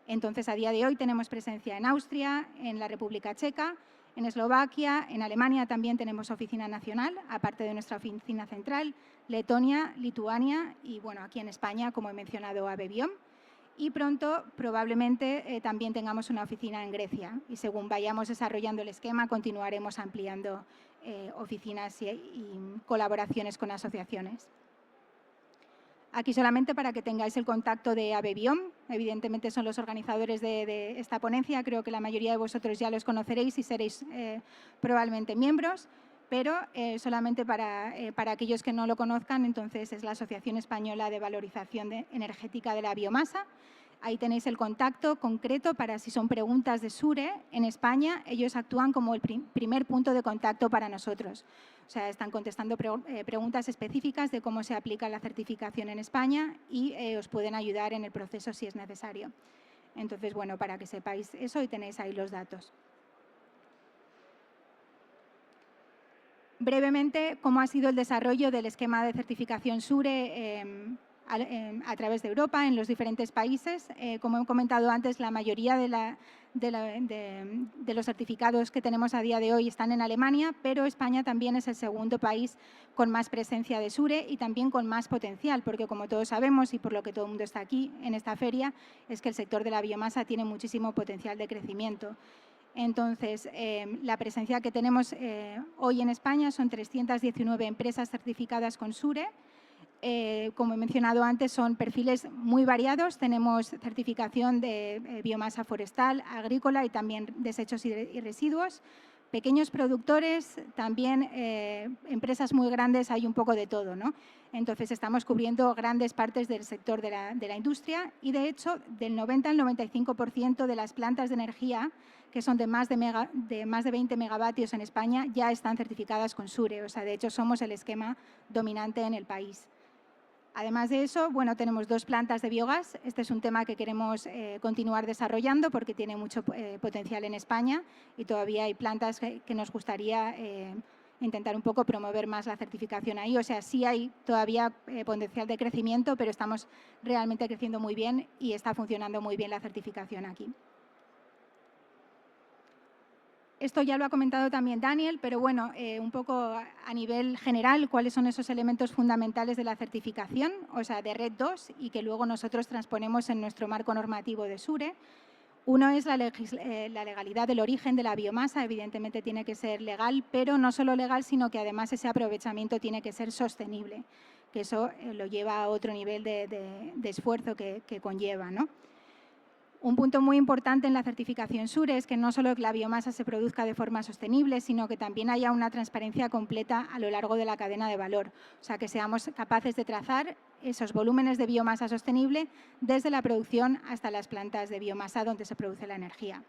Entonces, a día de hoy tenemos presencia en Austria, en la República Checa, en Eslovaquia, en Alemania también tenemos oficina nacional, aparte de nuestra oficina central, Letonia, Lituania y, bueno, aquí en España, como he mencionado, ABEbiom. Y pronto probablemente también tengamos una oficina en Grecia y según vayamos desarrollando el esquema continuaremos ampliando oficinas y colaboraciones con asociaciones. Aquí solamente para que tengáis el contacto de ABBiom, evidentemente son los organizadores de esta ponencia, creo que la mayoría de vosotros ya los conoceréis y seréis probablemente miembros, pero solamente para aquellos que no lo conozcan, entonces es la Asociación Española de Valorización Energética de la Biomasa. Ahí tenéis el contacto concreto para si son preguntas de SURE en España, ellos actúan como el primer punto de contacto para nosotros. O sea, están contestando preguntas específicas de cómo se aplica la certificación en España y os pueden ayudar en el proceso si es necesario. Entonces, bueno, para que sepáis eso y tenéis ahí los datos. Brevemente, cómo ha sido el desarrollo del esquema de certificación SURE a través de Europa, en los diferentes países. Como he comentado antes, la mayoría de los certificados que tenemos a día de hoy están en Alemania, pero España también es el segundo país con más presencia de SURE y también con más potencial, porque como todos sabemos y por lo que todo el mundo está aquí en esta feria, es que el sector de la biomasa tiene muchísimo potencial de crecimiento. Entonces, la presencia que tenemos hoy en España son 319 empresas certificadas con SURE. Como he mencionado antes, son perfiles muy variados. Tenemos certificación de biomasa forestal, agrícola y también desechos y residuos. Pequeños productores, también empresas muy grandes, hay un poco de todo, ¿no? Entonces, estamos cubriendo grandes partes del sector de la industria y, de hecho, del 90 al 95% de las plantas de energía que son de más de 20 megavatios en España, ya están certificadas con SURE. O sea, de hecho, somos el esquema dominante en el país. Además de eso, bueno, tenemos 2 plantas de biogás. Este es un tema que queremos continuar desarrollando porque tiene mucho potencial en España y todavía hay plantas que nos gustaría intentar un poco promover más la certificación ahí. O sea, sí hay todavía potencial de crecimiento, pero estamos realmente creciendo muy bien y está funcionando muy bien la certificación aquí. Esto ya lo ha comentado también Daniel, pero bueno, un poco a nivel general, ¿cuáles son esos elementos fundamentales de la certificación, o sea, de RED II, y que luego nosotros transponemos en nuestro marco normativo de SURE? Uno es la legalidad del origen de la biomasa, evidentemente tiene que ser legal, pero no solo legal, sino que además ese aprovechamiento tiene que ser sostenible, que eso lo lleva a otro nivel de esfuerzo que conlleva, ¿no? Un punto muy importante en la certificación SURE es que no solo que la biomasa se produzca de forma sostenible, sino que también haya una transparencia completa a lo largo de la cadena de valor. O sea, que seamos capaces de trazar esos volúmenes de biomasa sostenible desde la producción hasta las plantas de biomasa donde se produce la energía.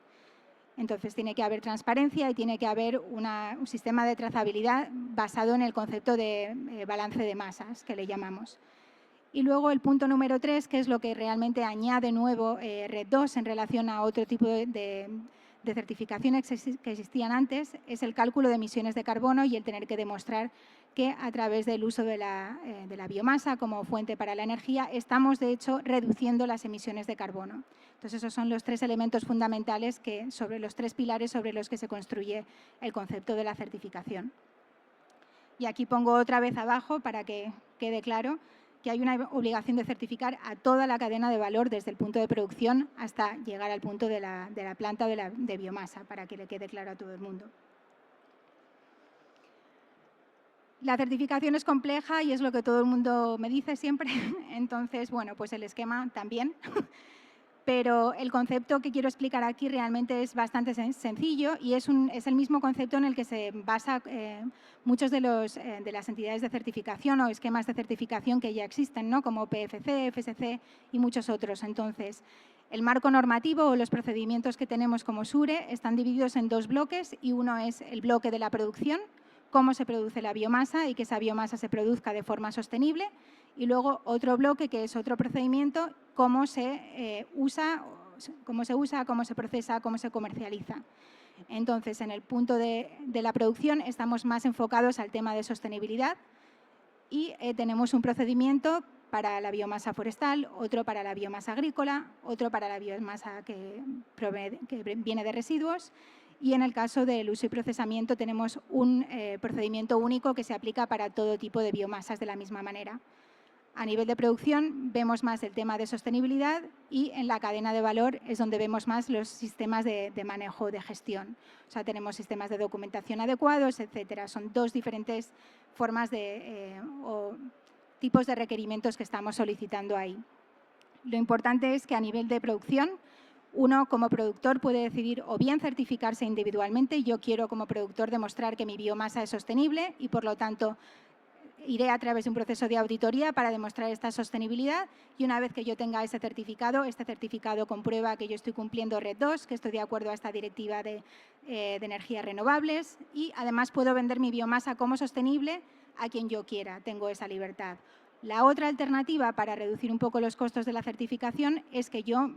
Entonces, tiene que haber transparencia y tiene que haber un sistema de trazabilidad basado en el concepto de balance de masas, que le llamamos. Y luego el punto número 3, que es lo que realmente añade nuevo RED II en relación a otro tipo de certificaciones que existían antes, es el cálculo de emisiones de carbono y el tener que demostrar que a través del uso de la biomasa como fuente para la energía estamos, de hecho, reduciendo las emisiones de carbono. Entonces, esos son los 3 elementos fundamentales sobre los 3 pilares sobre los que se construye el concepto de la certificación. Y aquí pongo otra vez abajo para que quede claro que hay una obligación de certificar a toda la cadena de valor desde el punto de producción hasta llegar al punto de la planta de biomasa, para que le quede claro a todo el mundo. La certificación es compleja y es lo que todo el mundo me dice siempre, entonces, bueno, pues el esquema también. Pero el concepto que quiero explicar aquí realmente es bastante sencillo y es el mismo concepto en el que se basa muchos de las entidades de certificación o esquemas de certificación que ya existen, ¿no? Como PFC, FSC y muchos otros. Entonces, el marco normativo o los procedimientos que tenemos como SURE están divididos en 2 bloques y uno es el bloque de la producción, cómo se produce la biomasa y que esa biomasa se produzca de forma sostenible, y luego otro bloque que es otro procedimiento, cómo se usa, cómo se procesa, cómo se comercializa. Entonces, en el punto de la producción estamos más enfocados al tema de sostenibilidad y tenemos un procedimiento para la biomasa forestal, otro para la biomasa agrícola, otro para la biomasa que viene de residuos. Y en el caso del uso y procesamiento tenemos un procedimiento único que se aplica para todo tipo de biomasas de la misma manera. A nivel de producción vemos más el tema de sostenibilidad y en la cadena de valor es donde vemos más los sistemas de manejo de gestión. O sea, tenemos sistemas de documentación adecuados, etcétera. Son 2 diferentes formas tipos de requerimientos que estamos solicitando ahí. Lo importante es que a nivel de producción, uno como productor puede decidir o bien certificarse individualmente. Yo quiero como productor demostrar que mi biomasa es sostenible y, por lo tanto, iré a través de un proceso de auditoría para demostrar esta sostenibilidad, y una vez que yo tenga ese certificado, este certificado comprueba que yo estoy cumpliendo RED II, que estoy de acuerdo a esta directiva de energías renovables, y además puedo vender mi biomasa como sostenible a quien yo quiera. Tengo esa libertad. La otra alternativa para reducir un poco los costos de la certificación es que yo,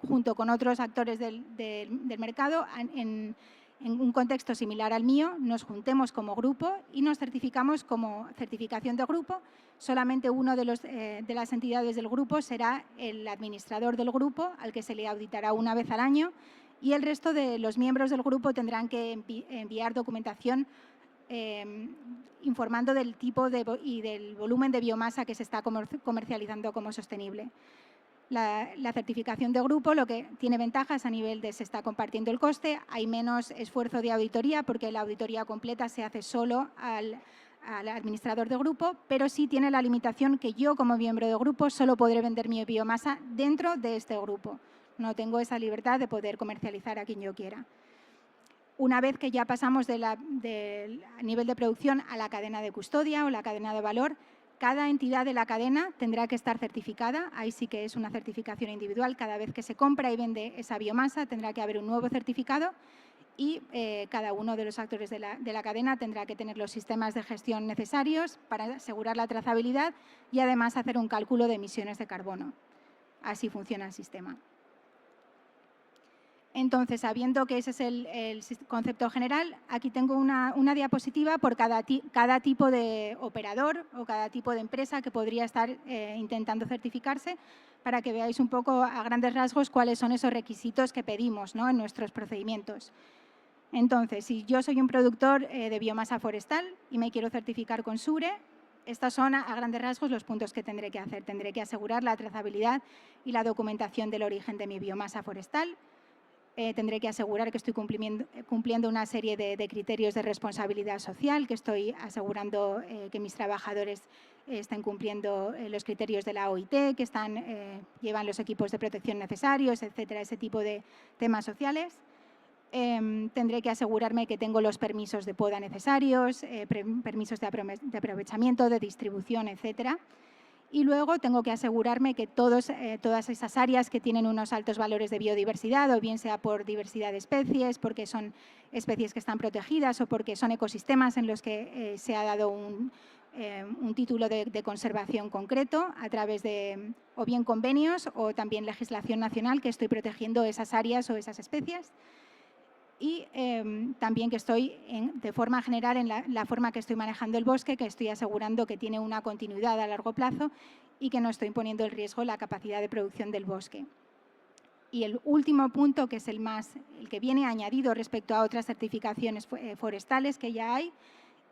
junto con otros actores del mercado, en un contexto similar al mío, nos juntemos como grupo y nos certificamos como certificación de grupo. Solamente uno de las entidades del grupo será el administrador del grupo, al que se le auditará una vez al año, y el resto de los miembros del grupo tendrán que enviar documentación informando del tipo y del volumen de biomasa que se está comercializando como sostenible. La certificación de grupo lo que tiene ventajas a nivel de se está compartiendo el coste, hay menos esfuerzo de auditoría porque la auditoría completa se hace solo al administrador de grupo, pero sí tiene la limitación que yo como miembro de grupo solo podré vender mi biomasa dentro de este grupo. No tengo esa libertad de poder comercializar a quien yo quiera. Una vez que ya pasamos del nivel de producción a la cadena de custodia o la cadena de valor, cada entidad de la cadena tendrá que estar certificada. Ahí sí que es una certificación individual. Cada vez que se compra y vende esa biomasa tendrá que haber un nuevo certificado y cada uno de los actores de la cadena tendrá que tener los sistemas de gestión necesarios para asegurar la trazabilidad y además hacer un cálculo de emisiones de carbono. Así funciona el sistema. Entonces, sabiendo que ese es el concepto general, aquí tengo una diapositiva por cada tipo de operador o cada tipo de empresa que podría estar intentando certificarse, para que veáis un poco a grandes rasgos cuáles son esos requisitos que pedimos, ¿no?, en nuestros procedimientos. Entonces, si yo soy un productor de biomasa forestal y me quiero certificar con SURE, estos son a grandes rasgos los puntos que tendré que hacer. Tendré que asegurar la trazabilidad y la documentación del origen de mi biomasa forestal. Tendré que asegurar que estoy cumpliendo una serie de criterios de responsabilidad social, que estoy asegurando que mis trabajadores estén cumpliendo los criterios de la OIT, que llevan los equipos de protección necesarios, etcétera, ese tipo de temas sociales. Tendré que asegurarme que tengo los permisos de poda necesarios, permisos de aprovechamiento, de distribución, etcétera. Y luego tengo que asegurarme que todas esas áreas que tienen unos altos valores de biodiversidad, o bien sea por diversidad de especies, porque son especies que están protegidas o porque son ecosistemas en los que se ha dado un título de conservación concreto a través de o bien convenios o también legislación nacional, que estoy protegiendo esas áreas o esas especies. Y también que estoy, de forma general, en la forma que estoy manejando el bosque, que estoy asegurando que tiene una continuidad a largo plazo y que no estoy poniendo en riesgo la capacidad de producción del bosque. Y el último punto, que es el que viene añadido respecto a otras certificaciones forestales que ya hay,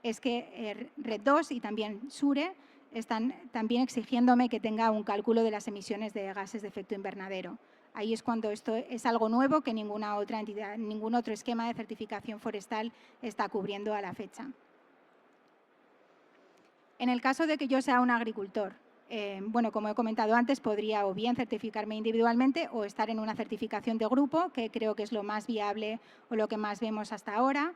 es que RED II y también SURE están también exigiéndome que tenga un cálculo de las emisiones de gases de efecto invernadero. Ahí es cuando esto es algo nuevo que ninguna otra entidad, ningún otro esquema de certificación forestal está cubriendo a la fecha. En el caso de que yo sea un agricultor, bueno, como he comentado antes, podría o bien certificarme individualmente o estar en una certificación de grupo, que creo que es lo más viable o lo que más vemos hasta ahora.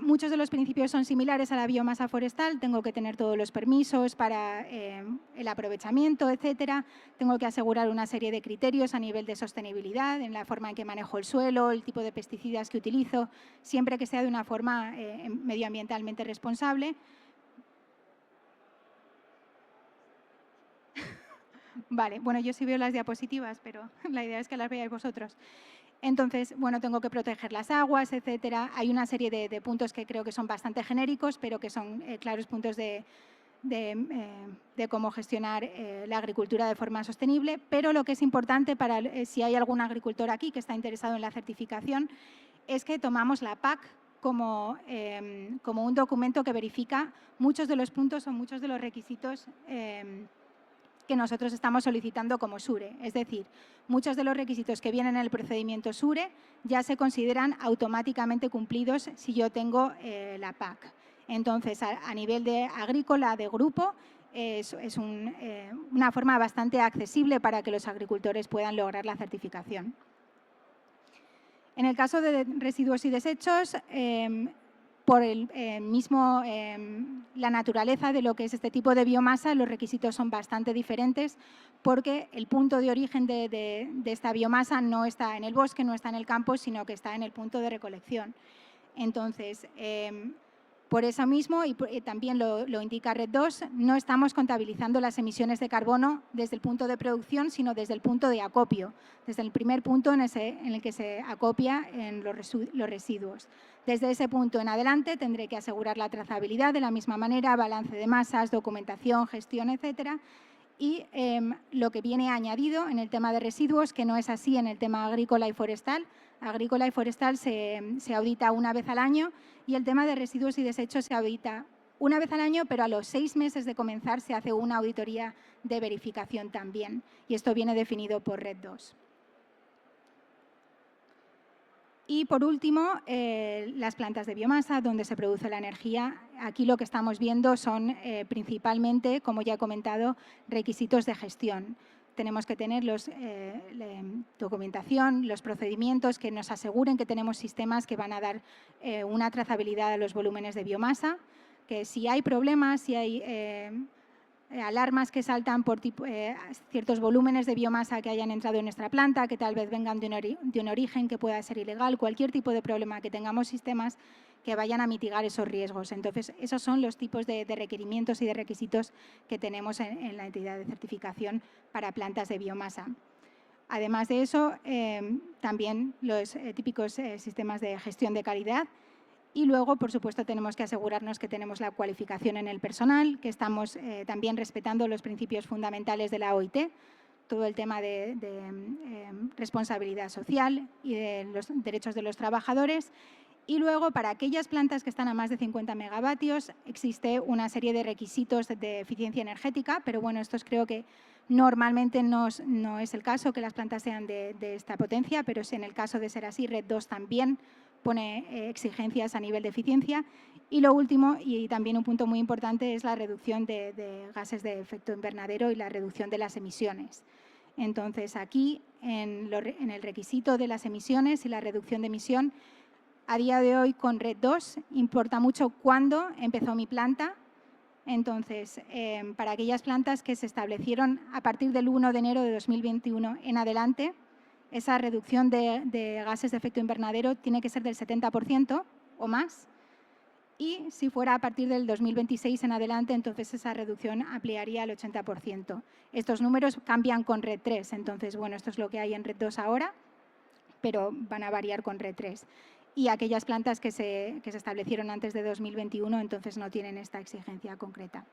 Muchos de los principios son similares a la biomasa forestal. Tengo que tener todos los permisos para el aprovechamiento, etcétera. Tengo que asegurar una serie de criterios a nivel de sostenibilidad, en la forma en que manejo el suelo, el tipo de pesticidas que utilizo, siempre que sea de una forma medioambientalmente responsable. Vale, bueno, yo sí veo las diapositivas, pero la idea es que las veáis vosotros. Entonces, bueno, tengo que proteger las aguas, etcétera. Hay una serie de puntos que creo que son bastante genéricos, pero que son claros puntos de cómo gestionar la agricultura de forma sostenible. Pero lo que es importante para si hay algún agricultor aquí que está interesado en la certificación, es que tomamos la PAC como un documento que verifica muchos de los puntos o muchos de los requisitos que nosotros estamos solicitando como SURE. Es decir, muchos de los requisitos que vienen en el procedimiento SURE ya se consideran automáticamente cumplidos si yo tengo la PAC. Entonces, a nivel de agrícola, de grupo, es una forma bastante accesible para que los agricultores puedan lograr la certificación. En el caso de residuos y desechos, por la naturaleza de lo que es este tipo de biomasa, los requisitos son bastante diferentes porque el punto de origen de esta biomasa no está en el bosque, no está en el campo, sino que está en el punto de recolección. Entonces, por eso mismo, y también lo indica RED II, no estamos contabilizando las emisiones de carbono desde el punto de producción, sino desde el punto de acopio, desde el primer punto en el que se acopia en los residuos. Desde ese punto en adelante tendré que asegurar la trazabilidad de la misma manera, balance de masas, documentación, gestión, etcétera. Y lo que viene añadido en el tema de residuos, que no es así en el tema agrícola y forestal. Agrícola y forestal se audita una vez al año y el tema de residuos y desechos se audita una vez al año, pero a los 6 meses de comenzar se hace una auditoría de verificación también. Y esto viene definido por RED II. Y, por último, las plantas de biomasa, donde se produce la energía. Aquí lo que estamos viendo son principalmente, como ya he comentado, requisitos de gestión. Tenemos que tener la documentación, los procedimientos que nos aseguren que tenemos sistemas que van a dar una trazabilidad a los volúmenes de biomasa, que si hay problemas, si hay alarmas que saltan por ciertos volúmenes de biomasa que hayan entrado en nuestra planta, que tal vez vengan de un origen que pueda ser ilegal, cualquier tipo de problema, que tengamos sistemas que vayan a mitigar esos riesgos. Entonces, esos son los tipos de requerimientos y de requisitos que tenemos en la entidad de certificación para plantas de biomasa. Además de eso, también los típicos sistemas de gestión de calidad. Y luego, por supuesto, tenemos que asegurarnos que tenemos la cualificación en el personal, que estamos también respetando los principios fundamentales de la OIT, todo el tema de responsabilidad social y de los derechos de los trabajadores. Y luego, para aquellas plantas que están a más de 50 megavatios, existe una serie de requisitos de eficiencia energética, pero bueno, estos creo que normalmente no es el caso que las plantas sean de esta potencia, pero si en el caso de ser así, RED II también pone exigencias a nivel de eficiencia. Y lo último, y también un punto muy importante, es la reducción de gases de efecto invernadero y la reducción de las emisiones. Entonces, aquí, en el requisito de las emisiones y la reducción de emisión, a día de hoy con RED II importa mucho cuándo empezó mi planta. Entonces, para aquellas plantas que se establecieron a partir del 1 de enero de 2021 en adelante, esa reducción de gases de efecto invernadero tiene que ser del 70% o más. Y si fuera a partir del 2026 en adelante, entonces esa reducción ampliaría al 80%. Estos números cambian con RED III. Entonces, bueno, esto es lo que hay en RED II ahora, pero van a variar con RED III. Y aquellas plantas que se establecieron antes de 2021, entonces no tienen esta exigencia concreta.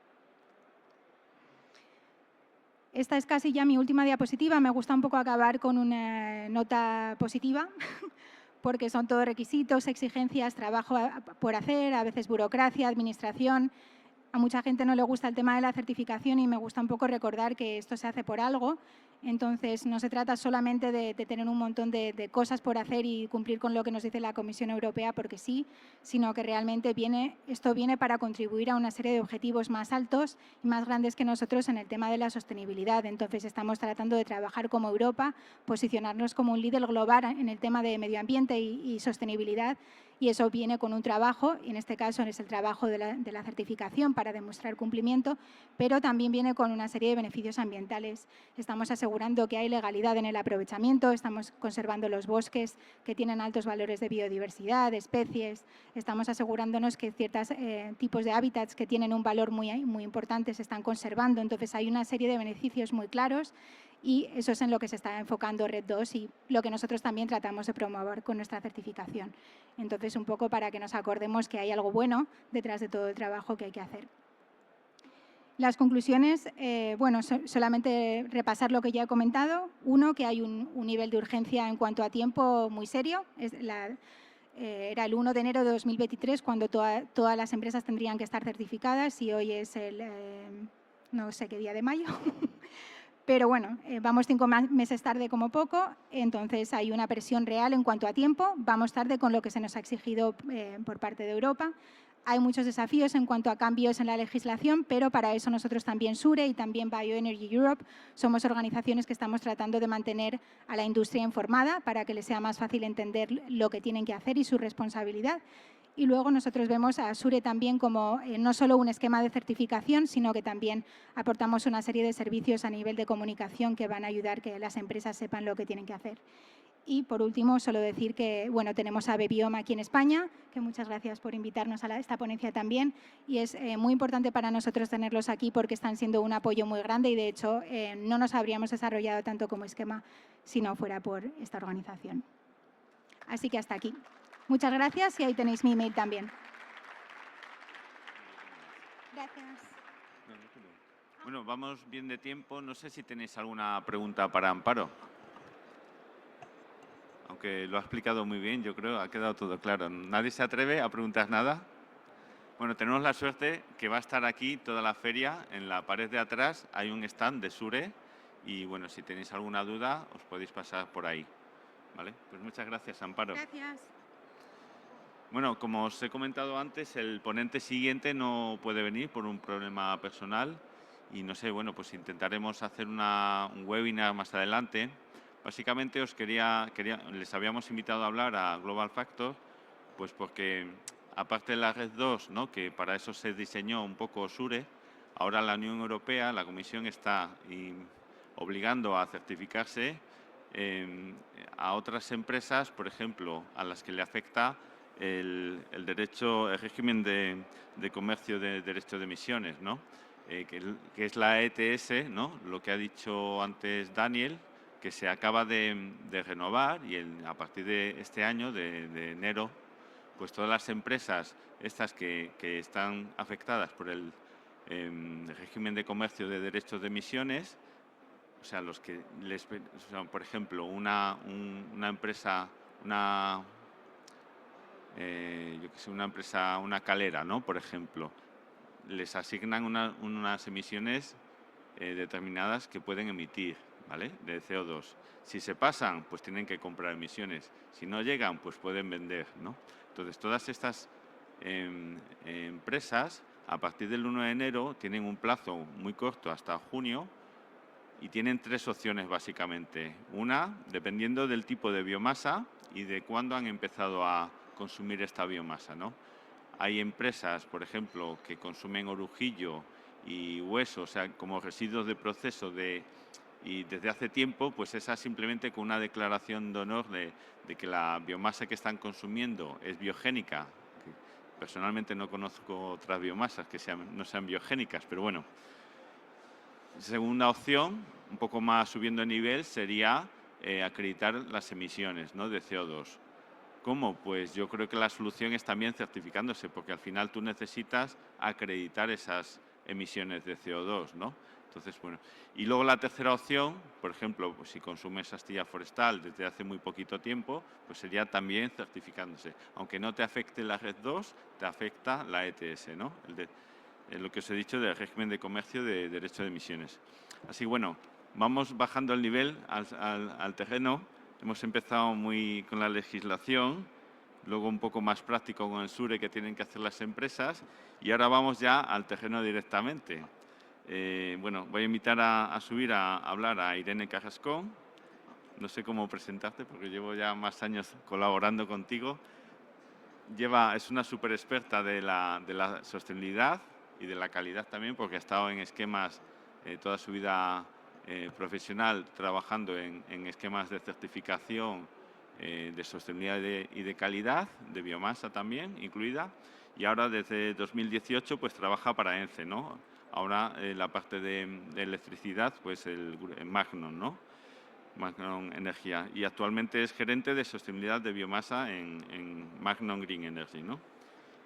Esta es casi ya mi última diapositiva. Me gusta un poco acabar con una nota positiva, porque son todos requisitos, exigencias, trabajo por hacer, a veces burocracia, administración. A mucha gente no le gusta el tema de la certificación y me gusta un poco recordar que esto se hace por algo. Entonces, no se trata solamente de tener un montón de cosas por hacer y cumplir con lo que nos dice la Comisión Europea, porque sí, sino que realmente esto viene para contribuir a una serie de objetivos más altos y más grandes que nosotros en el tema de la sostenibilidad. Entonces, estamos tratando de trabajar como Europa, posicionarnos como un líder global en el tema de medio ambiente y sostenibilidad, y eso viene con un trabajo, y en este caso es el trabajo de la certificación para demostrar cumplimiento, pero también viene con una serie de beneficios ambientales. Estamos asegurando que hay legalidad en el aprovechamiento, estamos conservando los bosques que tienen altos valores de biodiversidad, de especies, estamos asegurándonos que ciertos tipos de hábitats que tienen un valor muy importante se están conservando. Entonces, hay una serie de beneficios muy claros y eso es en lo que se está enfocando RED II y lo que nosotros también tratamos de promover con nuestra certificación. Entonces, un poco para que nos acordemos que hay algo bueno detrás de todo el trabajo que hay que hacer. Las conclusiones, bueno, solamente repasar lo que ya he comentado. Uno, que hay un nivel de urgencia en cuanto a tiempo muy serio. Era el 1 de enero de 2023 cuando todas las empresas tendrían que estar certificadas y hoy es el, no sé qué día de mayo. Pero bueno, vamos 5 meses tarde como poco, entonces hay una presión real en cuanto a tiempo. Vamos tarde con lo que se nos ha exigido por parte de Europa. Hay muchos desafíos en cuanto a cambios en la legislación, pero para eso nosotros también SURE y también Bioenergy Europe somos organizaciones que estamos tratando de mantener a la industria informada para que les sea más fácil entender lo que tienen que hacer y su responsabilidad. Y luego nosotros vemos a SURE también como no solo un esquema de certificación, sino que también aportamos una serie de servicios a nivel de comunicación que van a ayudar a que las empresas sepan lo que tienen que hacer. Y por último, solo decir que bueno, tenemos a Bebioma aquí en España, que muchas gracias por invitarnos a esta ponencia también. Y es muy importante para nosotros tenerlos aquí porque están siendo un apoyo muy grande y de hecho no nos habríamos desarrollado tanto como esquema si no fuera por esta organización. Así que hasta aquí. Muchas gracias y ahí tenéis mi email también. Gracias. Bueno, vamos bien de tiempo. No sé si tenéis alguna pregunta para Amparo. Aunque lo ha explicado muy bien, yo creo, ha quedado todo claro. ¿Nadie se atreve a preguntar nada? Bueno, tenemos la suerte que va a estar aquí toda la feria. En la pared de atrás hay un stand de SURE y, bueno, si tenéis alguna duda, os podéis pasar por ahí. ¿Vale? Pues muchas gracias, Amparo. Gracias. Bueno, como os he comentado antes, el ponente siguiente no puede venir por un problema personal y no sé, bueno, pues intentaremos hacer un webinar más adelante. Básicamente les habíamos invitado a hablar a Global Factor, pues porque aparte de la Red 2, ¿no?, que para eso se diseñó un poco SURE, ahora la Unión Europea, la Comisión está obligando a certificarse a otras empresas, por ejemplo, a las que le afecta el régimen de comercio de derechos de emisiones, ¿no? Que es la ETS, ¿no?, lo que ha dicho antes Daniel, que se acaba de renovar y a partir de este año, de enero, pues todas las empresas estas que están afectadas por el régimen de comercio de derechos de emisiones, o sea, por ejemplo, una empresa, una calera, ¿no?, por ejemplo, les asignan unas emisiones determinadas que pueden emitir, ¿vale?, de CO2. Si se pasan, pues tienen que comprar emisiones. Si no llegan, pues pueden vender, ¿no? Entonces, todas estas empresas, a partir del 1 de enero, tienen un plazo muy corto hasta junio y tienen tres opciones, básicamente. Una, dependiendo del tipo de biomasa y de cuándo han empezado a consumir esta biomasa, ¿no? Hay empresas, por ejemplo, que consumen orujillo y hueso, o sea, como residuos de proceso y desde hace tiempo, pues esa simplemente con una declaración de honor de que la biomasa que están consumiendo es biogénica. Personalmente no conozco otras biomasas que no sean biogénicas, pero bueno. Segunda opción, un poco más subiendo de nivel, sería acreditar las emisiones, ¿no?, de CO2. ¿Cómo? Pues yo creo que la solución es también certificándose, porque al final tú necesitas acreditar esas emisiones de CO2, ¿no? Entonces, bueno. Y luego la tercera opción, por ejemplo, pues si consumes astilla forestal desde hace muy poquito tiempo, pues sería también certificándose. Aunque no te afecte la Red 2, te afecta la ETS, ¿no?, lo que os he dicho del régimen de comercio de derechos de emisiones. Así, bueno, vamos bajando el nivel al terreno. Hemos empezado muy con la legislación, luego un poco más práctico con el SURE que tienen que hacer las empresas y ahora vamos ya al terreno directamente. Bueno, voy a invitar a subir a hablar a Irene Carrascón. No sé cómo presentarte porque llevo ya más años colaborando contigo. Es una súper experta de la sostenibilidad y de la calidad también, porque ha estado en esquemas toda su vida profesional trabajando en esquemas de certificación de sostenibilidad y de calidad, de biomasa también incluida, y ahora desde 2018 pues trabaja para ENCE, ¿no? Ahora la parte de electricidad, pues el Magnon, ¿no?, Magnon Energía, y actualmente es gerente de sostenibilidad de biomasa en Magnon Green Energy, ¿no?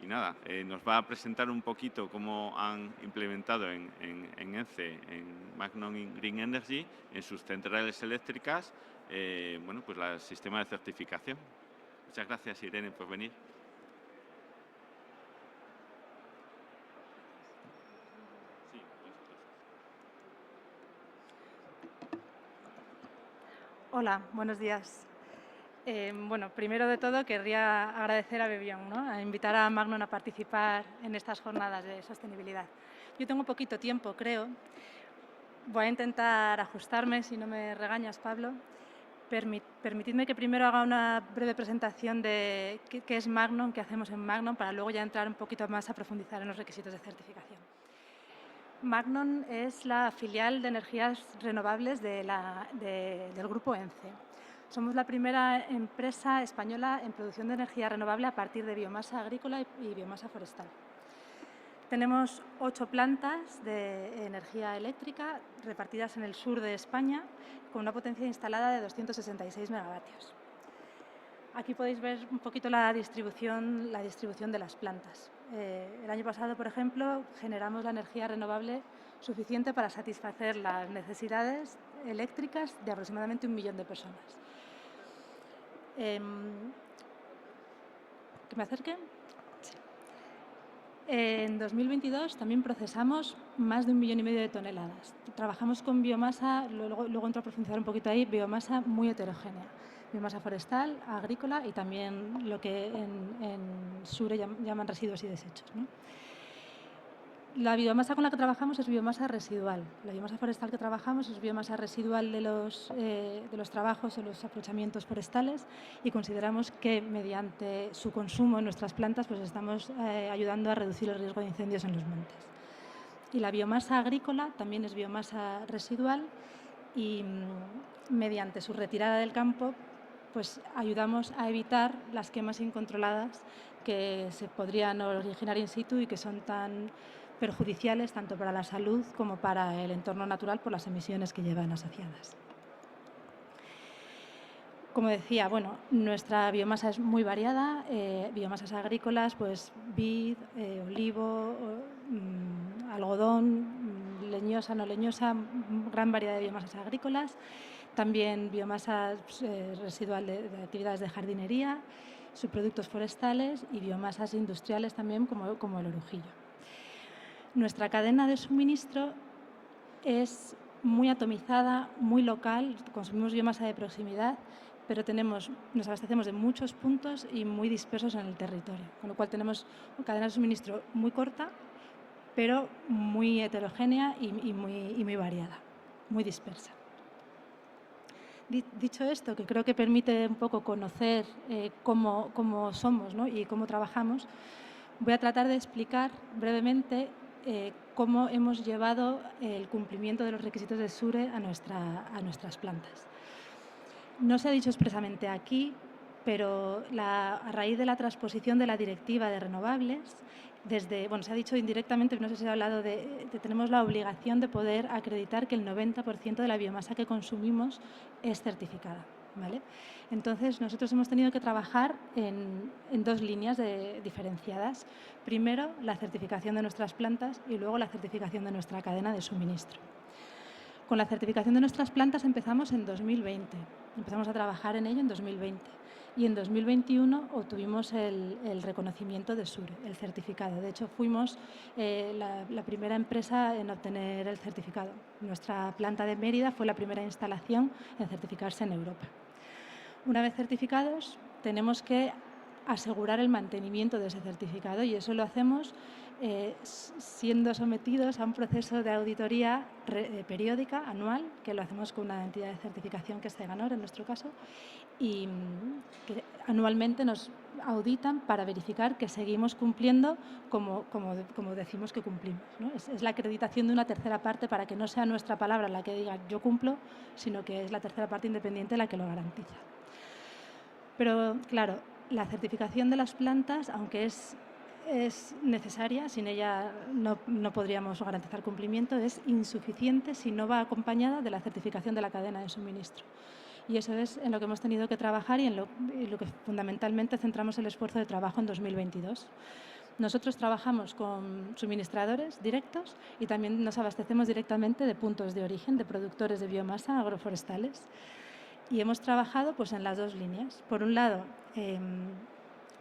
Y nada, nos va a presentar un poquito cómo han implementado en ENCE, en Magnon Green Energy, en sus centrales eléctricas, bueno, pues el sistema de certificación. Muchas gracias, Irene, por venir. Hola, buenos días. Bueno, primero de todo querría agradecer a Bebión, ¿no? A invitar a Magnon a participar en estas jornadas de sostenibilidad. Yo tengo poquito tiempo, creo. Voy a intentar ajustarme, si no me regañas, Pablo. Permitidme que primero haga una breve presentación de qué es Magnon, qué hacemos en Magnon, para luego ya entrar un poquito más a profundizar en los requisitos de certificación. Magnon es la filial de energías renovables del grupo ENCE. Somos la primera empresa española en producción de energía renovable a partir de biomasa agrícola y biomasa forestal. Tenemos 8 plantas de energía eléctrica repartidas en el sur de España con una potencia instalada de 266 megavatios. Aquí podéis ver un poquito la distribución de las plantas. El año pasado, por ejemplo, generamos la energía renovable suficiente para satisfacer las necesidades eléctricas de aproximadamente 1 millón de personas. ¿Que me acerque? Sí. En 2022 también procesamos más de 1,5 millones de toneladas. Trabajamos con biomasa, luego entro a profundizar un poquito ahí, biomasa muy heterogénea. Biomasa forestal, agrícola y también lo que en SURE llaman residuos y desechos, ¿no? La biomasa con la que trabajamos es biomasa residual. La biomasa forestal que trabajamos es biomasa residual de los trabajos o los aprovechamientos forestales y consideramos que mediante su consumo en nuestras plantas pues estamos ayudando a reducir el riesgo de incendios en los montes. Y la biomasa agrícola también es biomasa residual y mediante su retirada del campo pues ayudamos a evitar las quemas incontroladas que se podrían originar in situ y que son tan perjudiciales tanto para la salud como para el entorno natural por las emisiones que llevan asociadas. Como decía, bueno, nuestra biomasa es muy variada, biomasas agrícolas, pues vid, olivo, algodón, leñosa, no leñosa, gran variedad de biomasas agrícolas, también biomasa residual de actividades de jardinería, subproductos forestales y biomasas industriales también como el orujillo. Nuestra cadena de suministro es muy atomizada, muy local, consumimos biomasa de proximidad, pero nos abastecemos de muchos puntos y muy dispersos en el territorio, con lo cual tenemos una cadena de suministro muy corta, pero muy heterogénea y muy variada, muy dispersa. Dicho esto, que creo que permite un poco conocer cómo somos, ¿no? Y cómo trabajamos, voy a tratar de explicar brevemente cómo hemos llevado el cumplimiento de los requisitos de SURE a nuestras plantas. No se ha dicho expresamente aquí, pero a raíz de la transposición de la Directiva de Renovables, se ha dicho indirectamente, no sé si se ha hablado de tenemos la obligación de poder acreditar que el 90% de la biomasa que consumimos es certificada, ¿vale? Entonces, nosotros hemos tenido que trabajar en 2 líneas diferenciadas. Primero, la certificación de nuestras plantas y luego la certificación de nuestra cadena de suministro. Con la certificación de nuestras plantas empezamos en 2020. Empezamos a trabajar en ello en 2020. Y en 2021 obtuvimos el reconocimiento de SURE, el certificado. De hecho, fuimos la primera empresa en obtener el certificado. Nuestra planta de Mérida fue la primera instalación en certificarse en Europa. Una vez certificados, tenemos que asegurar el mantenimiento de ese certificado y eso lo hacemos siendo sometidos a un proceso de auditoría periódica, anual, que lo hacemos con una entidad de certificación que es Ceganor, en nuestro caso, y que anualmente nos auditan para verificar que seguimos cumpliendo como decimos que cumplimos, ¿no? Es la acreditación de una tercera parte para que no sea nuestra palabra la que diga yo cumplo, sino que es la tercera parte independiente la que lo garantiza. Pero, claro, la certificación de las plantas, aunque es necesaria, sin ella no podríamos garantizar cumplimiento, es insuficiente si no va acompañada de la certificación de la cadena de suministro. Y eso es en lo que hemos tenido que trabajar y en lo que fundamentalmente centramos el esfuerzo de trabajo en 2022. Nosotros trabajamos con suministradores directos y también nos abastecemos directamente de puntos de origen, de productores de biomasa agroforestales. Y hemos trabajado pues, en las 2 líneas. Por un lado,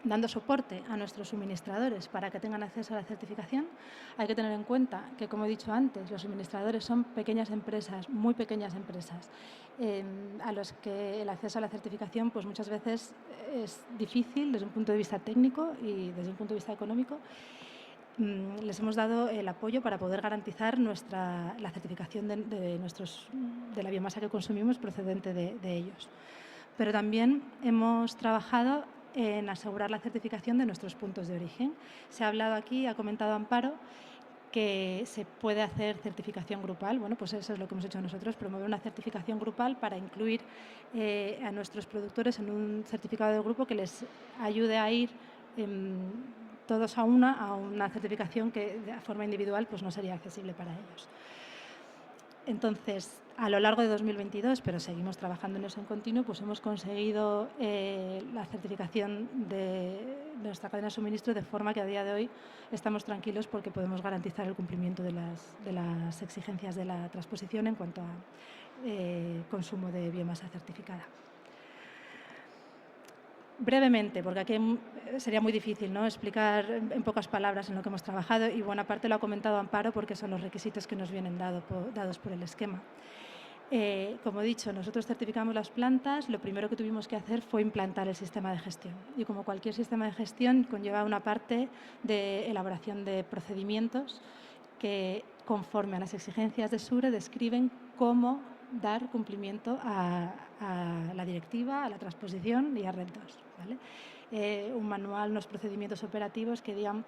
dando soporte a nuestros suministradores para que tengan acceso a la certificación. Hay que tener en cuenta que, como he dicho antes, los suministradores son pequeñas empresas, muy pequeñas empresas, a los que el acceso a la certificación pues muchas veces es difícil desde un punto de vista técnico y desde un punto de vista económico. Les hemos dado el apoyo para poder garantizar la certificación de la biomasa que consumimos procedente de ellos. Pero también hemos trabajado en asegurar la certificación de nuestros puntos de origen. Se ha hablado aquí, ha comentado Amparo, que se puede hacer certificación grupal. Bueno, pues eso es lo que hemos hecho nosotros, promover una certificación grupal para incluir a nuestros productores en un certificado de grupo que les ayude a ir todos a una certificación que de forma individual pues no sería accesible para ellos. Entonces, a lo largo de 2022, pero seguimos trabajando en eso en continuo, pues hemos conseguido la certificación de nuestra cadena de suministro, de forma que a día de hoy estamos tranquilos porque podemos garantizar el cumplimiento de las exigencias de la transposición en cuanto a consumo de biomasa certificada. Brevemente, porque aquí sería muy difícil, ¿no?, explicar en pocas palabras en lo que hemos trabajado, y buena parte lo ha comentado Amparo porque son los requisitos que nos vienen dados por el esquema. Como he dicho, nosotros certificamos las plantas. Lo primero que tuvimos que hacer fue implantar el sistema de gestión, y como cualquier sistema de gestión conlleva una parte de elaboración de procedimientos que, conforme a las exigencias de SURE, describen cómo dar cumplimiento a la directiva, a la transposición y a RED II, ¿vale? Un manual, unos procedimientos operativos que digan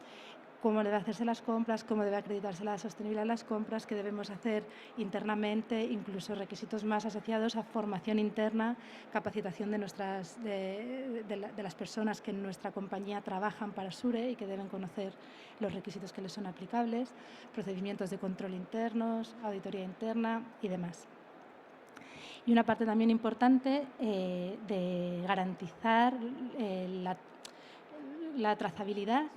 cómo debe hacerse las compras, cómo debe acreditarse la sostenibilidad de las compras, qué debemos hacer internamente, incluso requisitos más asociados a formación interna, capacitación de las personas que en nuestra compañía trabajan para SURE y que deben conocer los requisitos que les son aplicables, procedimientos de control internos, auditoría interna y demás. Y una parte también importante de garantizar la trazabilidad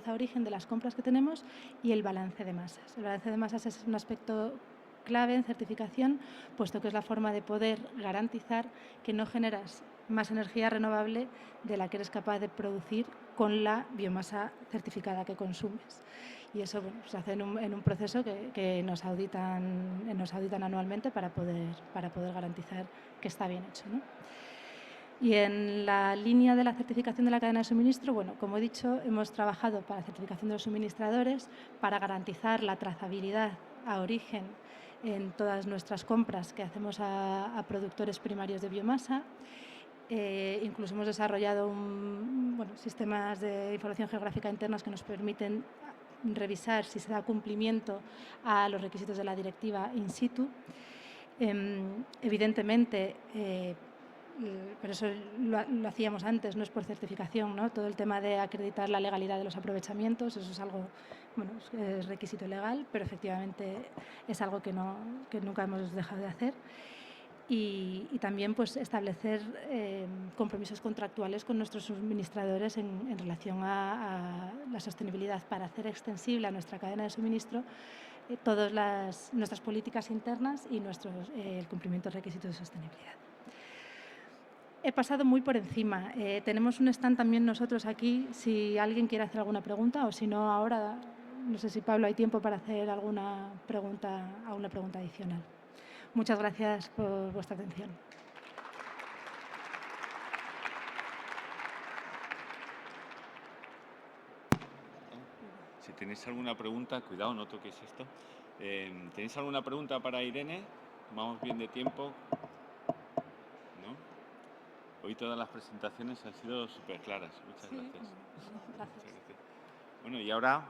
a origen de las compras que tenemos y el balance de masas. El balance de masas es un aspecto clave en certificación, puesto que es la forma de poder garantizar que no generas más energía renovable de la que eres capaz de producir con la biomasa certificada que consumes. Y eso, bueno, se hace en un proceso que nos auditan anualmente para poder garantizar que está bien hecho, ¿no? Y en la línea de la certificación de la cadena de suministro, bueno, como he dicho, hemos trabajado para la certificación de los suministradores, para garantizar la trazabilidad a origen en todas nuestras compras que hacemos a productores primarios de biomasa. Incluso hemos desarrollado sistemas de información geográfica internos que nos permiten revisar si se da cumplimiento a los requisitos de la directiva in situ. Evidentemente, pero eso lo hacíamos antes, no es por certificación, ¿no? Todo el tema de acreditar la legalidad de los aprovechamientos, eso es algo, bueno, es requisito legal, pero efectivamente es algo que nunca hemos dejado de hacer. Y también pues establecer compromisos contractuales con nuestros suministradores en relación a la sostenibilidad, para hacer extensible a nuestra cadena de suministro todas nuestras políticas internas y el cumplimiento de requisitos de sostenibilidad. He pasado muy por encima. Tenemos un stand también nosotros aquí, si alguien quiere hacer alguna pregunta, o si no, ahora, no sé si Pablo hay tiempo para hacer alguna pregunta adicional. Muchas gracias por vuestra atención. Si tenéis alguna pregunta, cuidado, no toquéis esto. ¿Tenéis alguna pregunta para Irene? ¿Vamos bien de tiempo? ¿No? Hoy todas las presentaciones han sido súper claras. Muchas gracias. Gracias. Bueno, y ahora,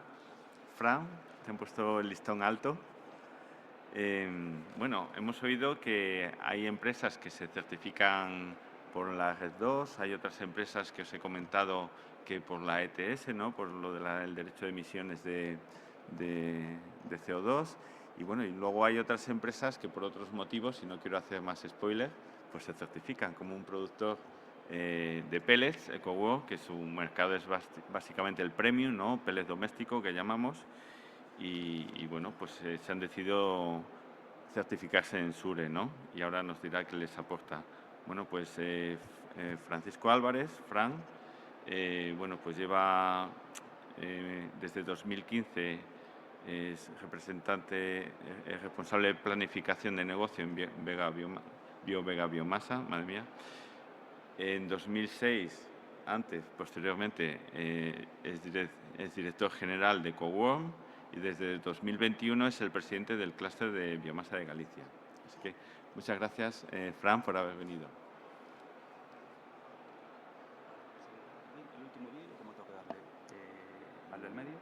Fran, te han puesto el listón alto. Bueno, hemos oído que hay empresas que se certifican por la RED II, hay otras empresas que os he comentado que por la ETS, ¿no?, por lo del derecho de emisiones de CO2, y bueno, y luego hay otras empresas que por otros motivos, y no quiero hacer más spoiler, pues se certifican como un productor de pellets, EcoWorld, que su mercado es básicamente el premium, ¿no?, pellet doméstico que llamamos. Y bueno, pues se han decidido certificarse en SURE, ¿no? Y ahora nos dirá qué les aporta. Bueno, pues Francisco Álvarez, Fran, bueno, pues lleva desde 2015, es responsable de planificación de negocio en Vega Biomasa, madre mía. En 2006, posteriormente, es director general de Coworm y desde 2021 es el presidente del clúster de biomasa de Galicia. Así que muchas gracias, Fran, por haber venido. El último día, ¿cómo tengo que darle? ¿Al del medio?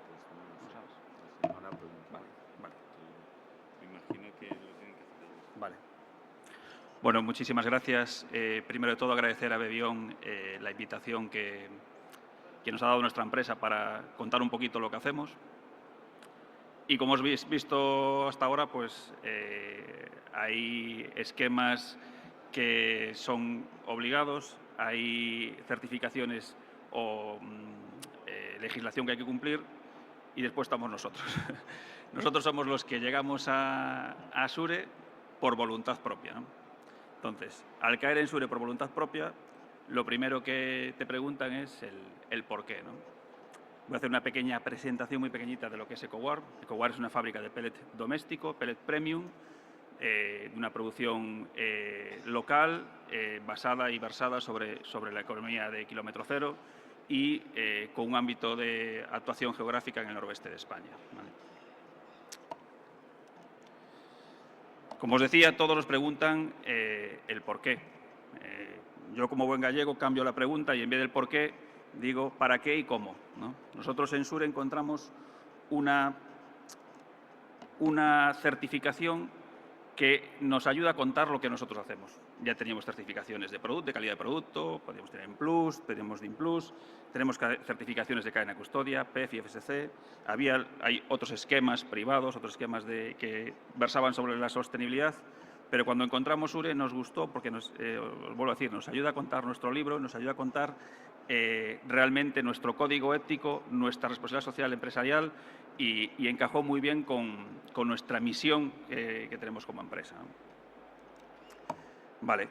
¿No sabes? Ahora pregunto. Vale. Me imagino que lo tienen que hacer ellos. Vale. Bueno, muchísimas gracias. Primero de todo, agradecer a Bebión la invitación que nos ha dado nuestra empresa para contar un poquito lo que hacemos. Y como habéis visto hasta ahora, pues hay esquemas que son obligados, hay certificaciones o legislación que hay que cumplir y después estamos nosotros. Nosotros somos los que llegamos a SURE por voluntad propia, ¿no? Entonces, al caer en SURE por voluntad propia, lo primero que te preguntan es el por qué, ¿no? Voy a hacer una pequeña presentación muy pequeñita de lo que es EcoWar. EcoWar es una fábrica de pellet doméstico, pellet premium, de una producción local, basada y versada sobre la economía de kilómetro cero y con un ámbito de actuación geográfica en el noroeste de España, ¿vale? Como os decía, todos nos preguntan el por qué. Yo, como buen gallego, cambio la pregunta y en vez del por qué, digo para qué y cómo, ¿no? Nosotros en SURE encontramos una certificación que nos ayuda a contar lo que nosotros hacemos. Ya teníamos certificaciones de calidad de producto, podíamos tener en Plus, tenemos DIN Plus, tenemos certificaciones de cadena de custodia, PEF y FSC. Hay otros esquemas privados, otros esquemas que versaban sobre la sostenibilidad, pero cuando encontramos SURE nos gustó porque, os vuelvo a decir, nos ayuda a contar nuestro libro, nos ayuda a contar realmente nuestro código ético, nuestra responsabilidad social empresarial y encajó muy bien con nuestra misión que tenemos como empresa. Vale.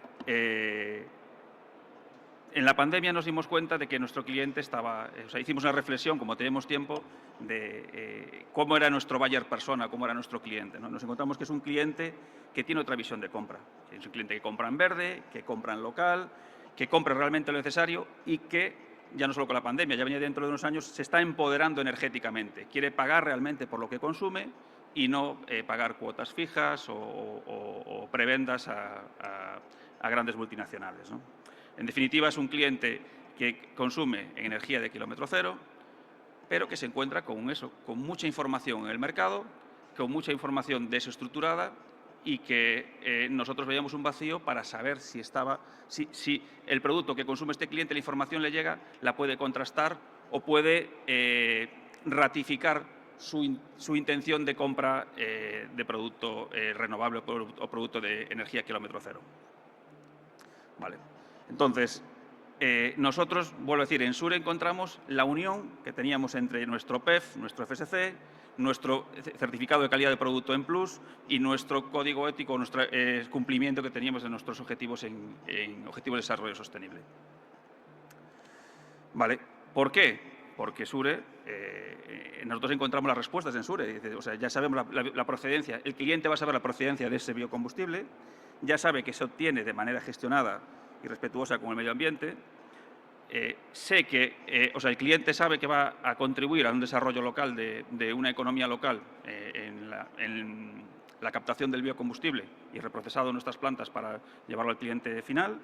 En la pandemia nos dimos cuenta de que nuestro cliente hicimos una reflexión, como tenemos tiempo, de cómo era nuestro buyer persona, cómo era nuestro cliente, ¿no? Nos encontramos que es un cliente que tiene otra visión de compra. Es un cliente que compra en verde, que compra en local, que compra realmente lo necesario y que, ya no solo con la pandemia, ya venía dentro de unos años, se está empoderando energéticamente. Quiere pagar realmente por lo que consume y no pagar cuotas fijas o prebendas a grandes multinacionales, ¿no? En definitiva, es un cliente que consume energía de kilómetro cero, pero que se encuentra con mucha información en el mercado, con mucha información desestructurada y que nosotros veíamos un vacío para saber si el producto que consume este cliente, la información le llega, la puede contrastar o puede ratificar su intención de compra de producto renovable o producto de energía kilómetro cero. Vale. Entonces, nosotros, vuelvo a decir, en SURE encontramos la unión que teníamos entre nuestro PEF, nuestro FSC, nuestro certificado de calidad de producto en Plus y nuestro código ético, nuestro cumplimiento que teníamos de nuestros objetivos en Objetivos de Desarrollo Sostenible. Vale. ¿Por qué? Porque SURE, nosotros encontramos las respuestas en SURE. O sea, ya sabemos la procedencia. El cliente va a saber la procedencia de ese biocombustible, ya sabe que se obtiene de manera gestionada y respetuosa con el medio ambiente. El cliente sabe que va a contribuir a un desarrollo local de una economía local en la captación del biocombustible y reprocesado en nuestras plantas para llevarlo al cliente final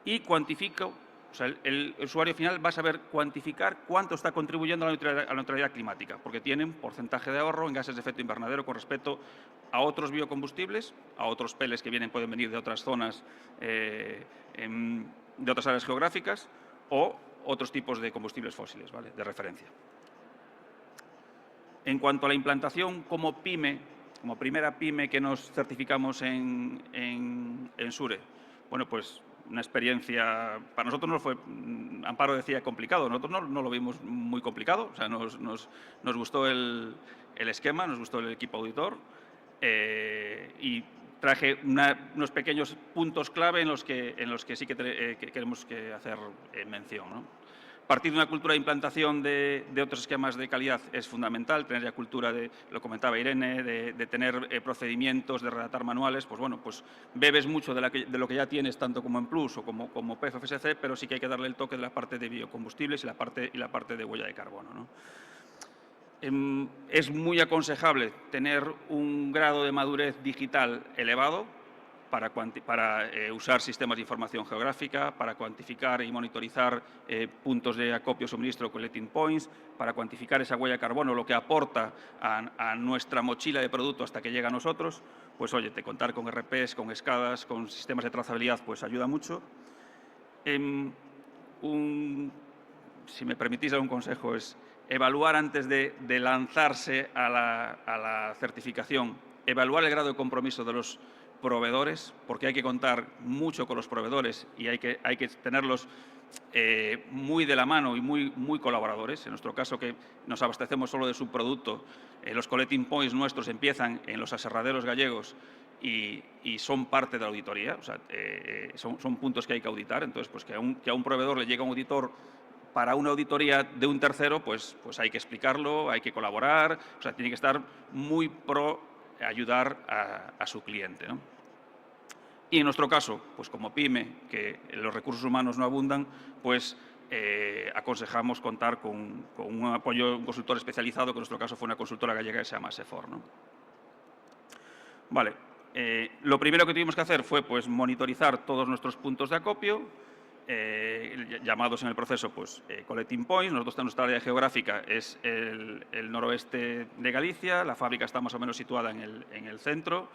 y cuantifica, o sea, el usuario final va a saber cuantificar cuánto está contribuyendo a la neutralidad climática, porque tiene un porcentaje de ahorro en gases de efecto invernadero con respecto a otros biocombustibles, a otros peles que pueden venir de otras zonas, de otras áreas geográficas o otros tipos de combustibles fósiles, ¿vale?, de referencia. En cuanto a la implantación como pyme, como primera pyme que nos certificamos en SURE, bueno, pues una experiencia, para nosotros no fue, Amparo decía complicado, nosotros no lo vimos muy complicado, o sea, nos gustó el esquema, nos gustó el equipo auditor y traje unos pequeños puntos clave en los que sí que queremos hacer mención, ¿no? Partir de una cultura de implantación de otros esquemas de calidad es fundamental, tener ya cultura de, lo comentaba Irene, de tener procedimientos, de redactar manuales, pues bueno, pues bebes mucho de lo que ya tienes, tanto como en Plus o como PFFSC, pero sí que hay que darle el toque de la parte de biocombustibles y la parte de huella de carbono, ¿no? Es muy aconsejable tener un grado de madurez digital elevado para usar sistemas de información geográfica, para cuantificar y monitorizar puntos de acopio, suministro, collecting points, para cuantificar esa huella de carbono, lo que aporta a nuestra mochila de producto hasta que llega a nosotros. Pues oye, contar con RPs, con SCADAs, con sistemas de trazabilidad, pues ayuda mucho. Si me permitís dar un consejo, es evaluar antes de lanzarse a la certificación, evaluar el grado de compromiso de los proveedores, porque hay que contar mucho con los proveedores y hay que tenerlos muy de la mano y muy colaboradores. En nuestro caso, que nos abastecemos solo de subproducto, los collecting points nuestros empiezan en los aserraderos gallegos y son parte de la auditoría, o sea, son puntos que hay que auditar. Entonces, pues que a un proveedor le llega un auditor para una auditoría de un tercero, pues hay que explicarlo, hay que colaborar, o sea, tiene que estar muy pro ayudar a su cliente, ¿no? Y en nuestro caso, pues como PYME, que los recursos humanos no abundan, pues aconsejamos contar con un apoyo, un consultor especializado, que en nuestro caso fue una consultora gallega que se llama SEFOR, ¿no? Vale, lo primero que tuvimos que hacer fue pues monitorizar todos nuestros puntos de acopio, llamados en el proceso pues, collecting points. Nosotros, nuestra área geográfica es el noroeste de Galicia, la fábrica está más o menos situada en el centro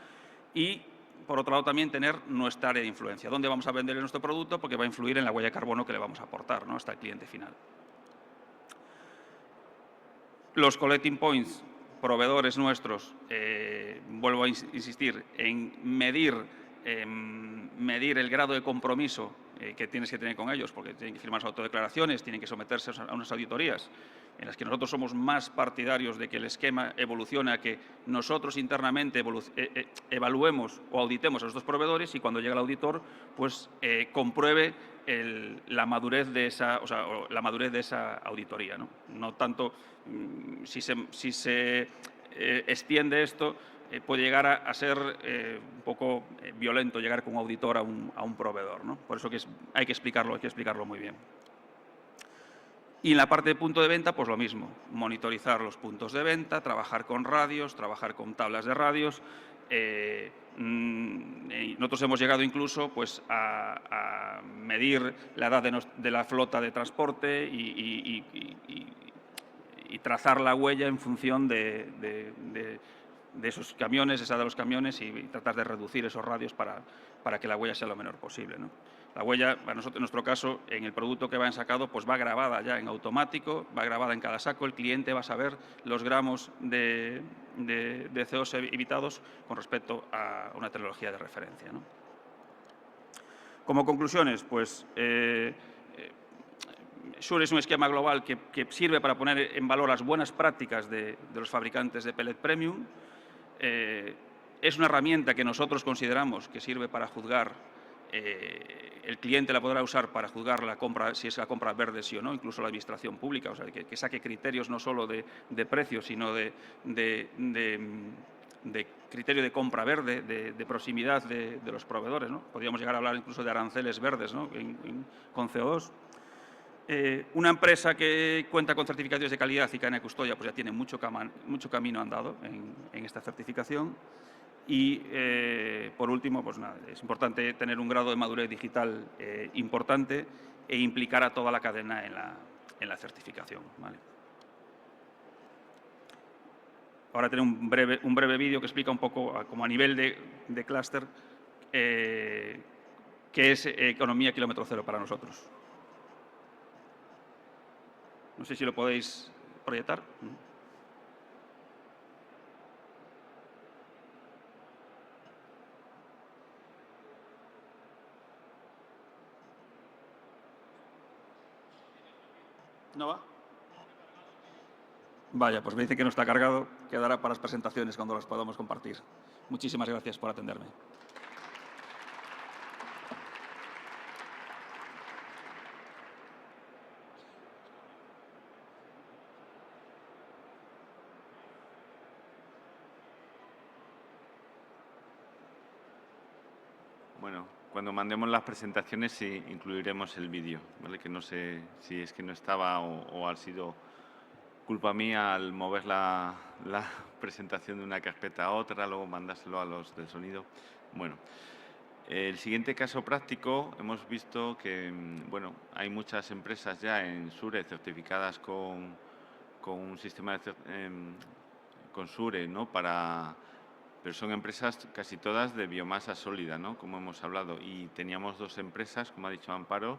y, por otro lado, también tener nuestra área de influencia. ¿Dónde vamos a vender nuestro producto? Porque va a influir en la huella de carbono que le vamos a aportar, ¿no?, hasta el cliente final. Los collecting points, proveedores nuestros, vuelvo a insistir, en medir el grado de compromiso que tienes que tener con ellos, porque tienen que firmar sus autodeclaraciones, tienen que someterse a unas auditorías en las que nosotros somos más partidarios de que el esquema evolucione a que nosotros internamente evaluemos o auditemos a nuestros proveedores y cuando llega el auditor, pues compruebe la madurez de esa, la madurez de esa auditoría, ¿no? No tanto si se extiende esto, puede llegar a ser un poco violento llegar con un auditor a un proveedor, ¿no? Por eso que hay que explicarlo muy bien. Y en la parte de punto de venta, pues lo mismo, monitorizar los puntos de venta, trabajar con radios, trabajar con tablas de radios. Nosotros hemos llegado incluso pues, a medir la edad de la flota de transporte y trazar la huella en función de esos camiones, esa de los camiones, y tratar de reducir esos radios para que la huella sea lo menor posible, ¿no? La huella, en nuestro caso, en el producto que va ensacado, pues va grabada ya en automático, va grabada en cada saco, el cliente va a saber los gramos de CO2 evitados con respecto a una tecnología de referencia, ¿no? Como conclusiones, pues SURE es un esquema global que sirve para poner en valor las buenas prácticas de los fabricantes de pellet premium. Es una herramienta que nosotros consideramos que sirve para juzgar, el cliente la podrá usar para juzgar la compra, si es la compra verde sí o no, incluso la administración pública, o sea, que saque criterios no solo de precio, sino de criterio de compra verde, de proximidad de los proveedores, ¿no? Podríamos llegar a hablar incluso de aranceles verdes, ¿no?, con CO2. Una empresa que cuenta con certificaciones de calidad y cadena de custodia, pues ya tiene mucho camino andado en esta certificación. Y, por último, pues nada, es importante tener un grado de madurez digital importante e implicar a toda la cadena en la certificación, ¿vale? Ahora tengo un breve vídeo que explica un poco, como a nivel de clúster, qué es economía kilómetro cero para nosotros. No sé si lo podéis proyectar. ¿No va? Vaya, pues me dice que no está cargado. Quedará para las presentaciones cuando las podamos compartir. Muchísimas gracias por atenderme. bueno, cuando mandemos las presentaciones sí incluiremos el vídeo, ¿vale? Que no sé si es que no estaba o ha sido culpa mía al mover la presentación de una carpeta a otra, luego mandárselo a los del sonido. Bueno, el siguiente caso práctico, hemos visto que, bueno, hay muchas empresas ya en SURE certificadas con un sistema con SURE, ¿no? Pero son empresas casi todas de biomasa sólida, ¿no? Como hemos hablado. Y teníamos 2 empresas, como ha dicho Amparo,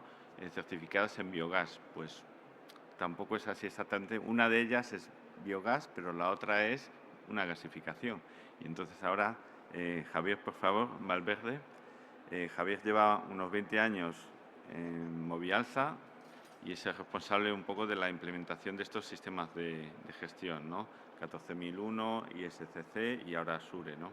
certificadas en biogás. Pues tampoco es así exactamente. Una de ellas es biogás, pero la otra es una gasificación. Y entonces ahora, Javier, por favor, Valverde. Javier lleva unos 20 años en Movialza y es el responsable un poco de la implementación de estos sistemas de gestión, ¿no? 14001, ISCC y ahora SURE, ¿no?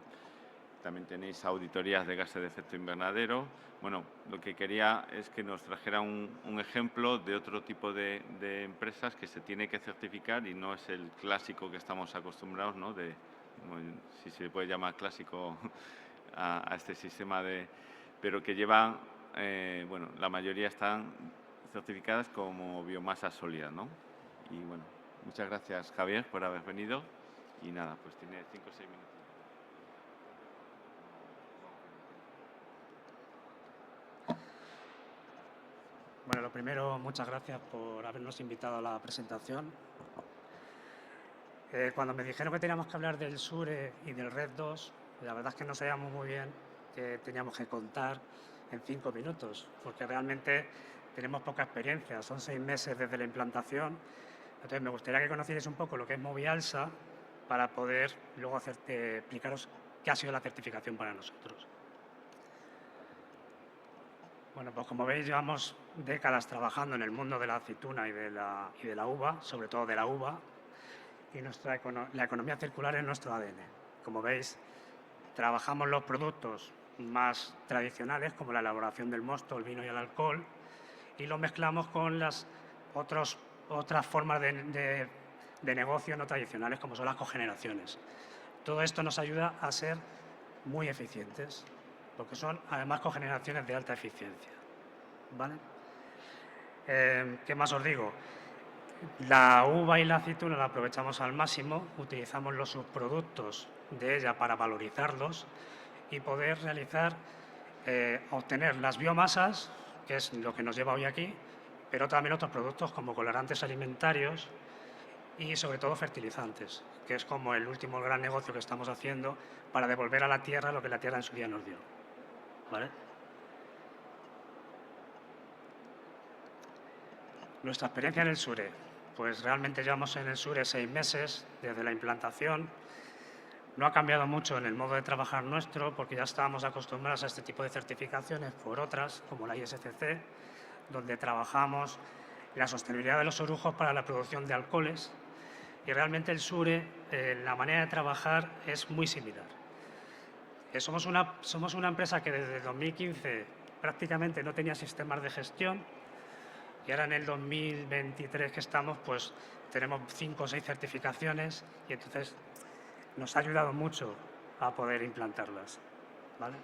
También tenéis auditorías de gases de efecto invernadero. Bueno, lo que quería es que nos trajera un ejemplo de otro tipo de empresas que se tiene que certificar y no es el clásico que estamos acostumbrados, ¿no? Si se puede llamar clásico a este sistema pero que llevan, bueno, la mayoría están certificadas como biomasa sólida, ¿no? Y bueno, muchas gracias, Javier, por haber venido. Y nada, pues tiene 5 o 6 minutos. Bueno, lo primero, muchas gracias por habernos invitado a la presentación. Cuando me dijeron que teníamos que hablar del SURE y del RED 2, la verdad es que no sabíamos muy bien que teníamos que contar en 5 minutos, porque realmente tenemos poca experiencia, son 6 meses desde la implantación. Entonces, me gustaría que conocierais un poco lo que es Movialsa para poder luego explicaros qué ha sido la certificación para nosotros. Bueno, pues como veis, llevamos décadas trabajando en el mundo de la aceituna y de la uva, sobre todo de la uva, y la economía circular es nuestro ADN. Como veis, trabajamos los productos más tradicionales, como la elaboración del mosto, el vino y el alcohol, y lo mezclamos con las otras formas de negocio no tradicionales, como son las cogeneraciones. Todo esto nos ayuda a ser muy eficientes, porque son además cogeneraciones de alta eficiencia, ¿vale? ¿Qué más os digo? La uva y la aceituna la aprovechamos al máximo, utilizamos los subproductos de ella para valorizarlos y poder obtener las biomasas, que es lo que nos lleva hoy aquí, pero también otros productos como colorantes alimentarios y sobre todo fertilizantes, que es como el último gran negocio que estamos haciendo para devolver a la tierra lo que la tierra en su día nos dio, ¿vale? Nuestra experiencia en el SURE, pues realmente llevamos en el SURE 6 meses desde la implantación. No ha cambiado mucho en el modo de trabajar nuestro, porque ya estábamos acostumbrados a este tipo de certificaciones por otras, como la ISCC, donde trabajamos la sostenibilidad de los orujos para la producción de alcoholes. Y realmente el SURE, la manera de trabajar es muy similar. Somos una empresa que desde 2015 prácticamente no tenía sistemas de gestión y ahora en el 2023 que estamos, pues tenemos 5 o 6 certificaciones y entonces nos ha ayudado mucho a poder implantarlas, ¿vale?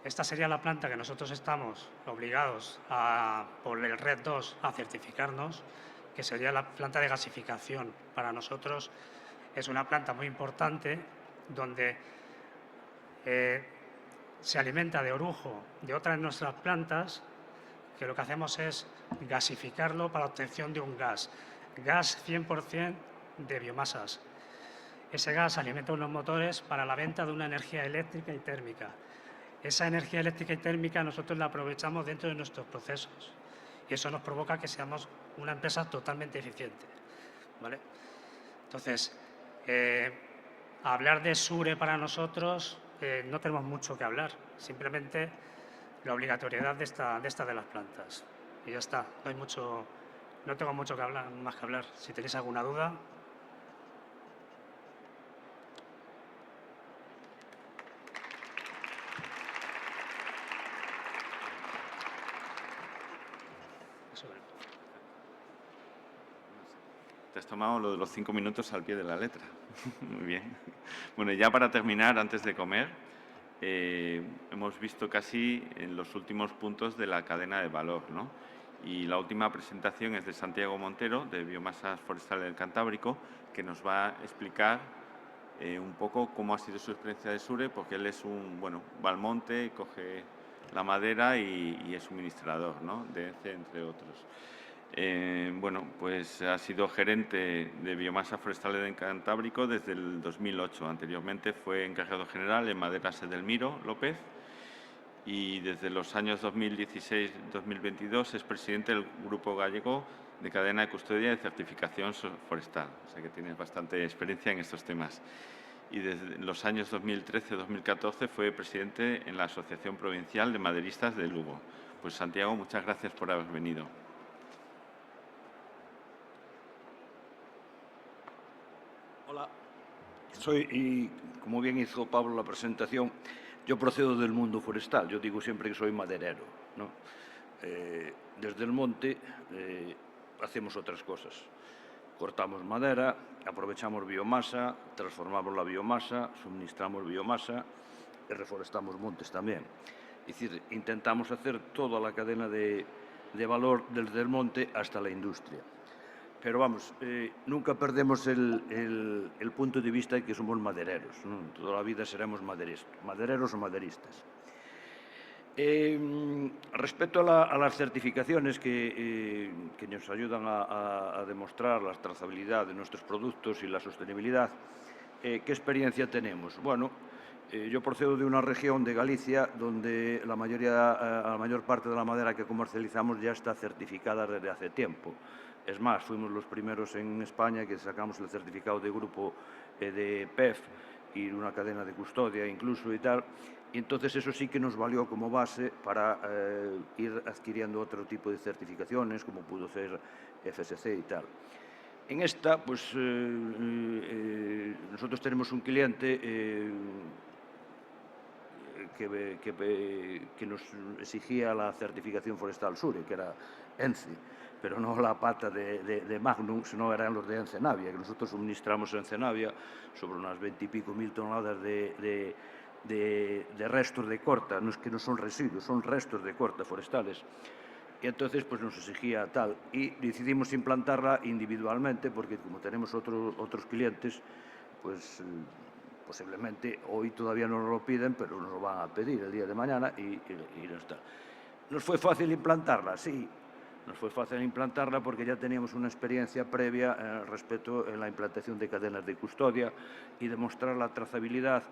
Esta sería la planta que nosotros estamos obligados por el RED 2 a certificarnos, que sería la planta de gasificación. Para nosotros es una planta muy importante donde se alimenta de orujo de otras de nuestras plantas, que lo que hacemos es gasificarlo para obtención de un gas 100% de biomasas. Ese gas alimenta unos motores para la venta de una energía eléctrica y térmica. Esa energía eléctrica y térmica nosotros la aprovechamos dentro de nuestros procesos y eso nos provoca que seamos una empresa totalmente eficiente, ¿vale? Entonces, hablar de SURE para nosotros no tenemos mucho que hablar, simplemente la obligatoriedad de esta de las plantas. Y ya está, no tengo mucho más que hablar. Si tenéis alguna duda. Te has tomado lo de los 5 minutos al pie de la letra. Muy bien. Bueno, ya para terminar, antes de comer, hemos visto casi en los últimos puntos de la cadena de valor, ¿no? Y la última presentación es de Santiago Montero, de Biomasas Forestales del Cantábrico, que nos va a explicar un poco cómo ha sido su experiencia de SURE, porque él es va al monte, coge la madera y es suministrador, ¿no?, de ENCE, entre otros. Pues ha sido gerente de Biomasas Forestales del Cantábrico desde el 2008. Anteriormente fue encargado general en Maderas Edelmiro López y desde los años 2016-2022 es presidente del Grupo Gallego de Cadena de Custodia y Certificación Forestal. O sea que tiene bastante experiencia en estos temas. Y desde los años 2013-2014 fue presidente en la Asociación Provincial de Maderistas de Lugo. Pues Santiago, muchas gracias por haber venido. Hola, y como bien hizo Pablo la presentación, yo procedo del mundo forestal. Yo digo siempre que soy maderero, ¿no? Desde el monte hacemos otras cosas. Cortamos madera, aprovechamos biomasa, transformamos la biomasa, suministramos biomasa y reforestamos montes también. Es decir, intentamos hacer toda la cadena de valor desde el monte hasta la industria. Pero vamos, nunca perdemos el punto de vista de que somos madereros, ¿no? Toda la vida seremos madereros o maderistas. Respecto a las certificaciones que nos ayudan a demostrar la trazabilidad de nuestros productos y la sostenibilidad, ¿qué experiencia tenemos? Bueno, yo procedo de una región de Galicia donde la mayor parte de la madera que comercializamos ya está certificada desde hace tiempo. Es más, fuimos los primeros en España que sacamos el certificado de grupo de PEF y una cadena de custodia incluso y tal. Y entonces eso sí que nos valió como base para ir adquiriendo otro tipo de certificaciones, como pudo ser FSC y tal. En esta, pues nosotros tenemos un cliente que nos exigía la certificación forestal SURE, que era ENCE, pero no la pata de Magnum, sino eran los de Encenavia, que nosotros suministramos a Encenavia sobre unas 20 y pico mil toneladas de restos de corta, que no son residuos, son restos de corta forestales. Y entonces pues nos exigía tal, y decidimos implantarla individualmente, porque como tenemos otros clientes, pues posiblemente hoy todavía no nos lo piden, pero nos lo van a pedir el día de mañana y no está. ¿Nos fue fácil implantarla? Sí. Nos fue fácil implantarla porque ya teníamos una experiencia previa respecto en la implantación de cadenas de custodia y demostrar la trazabilidad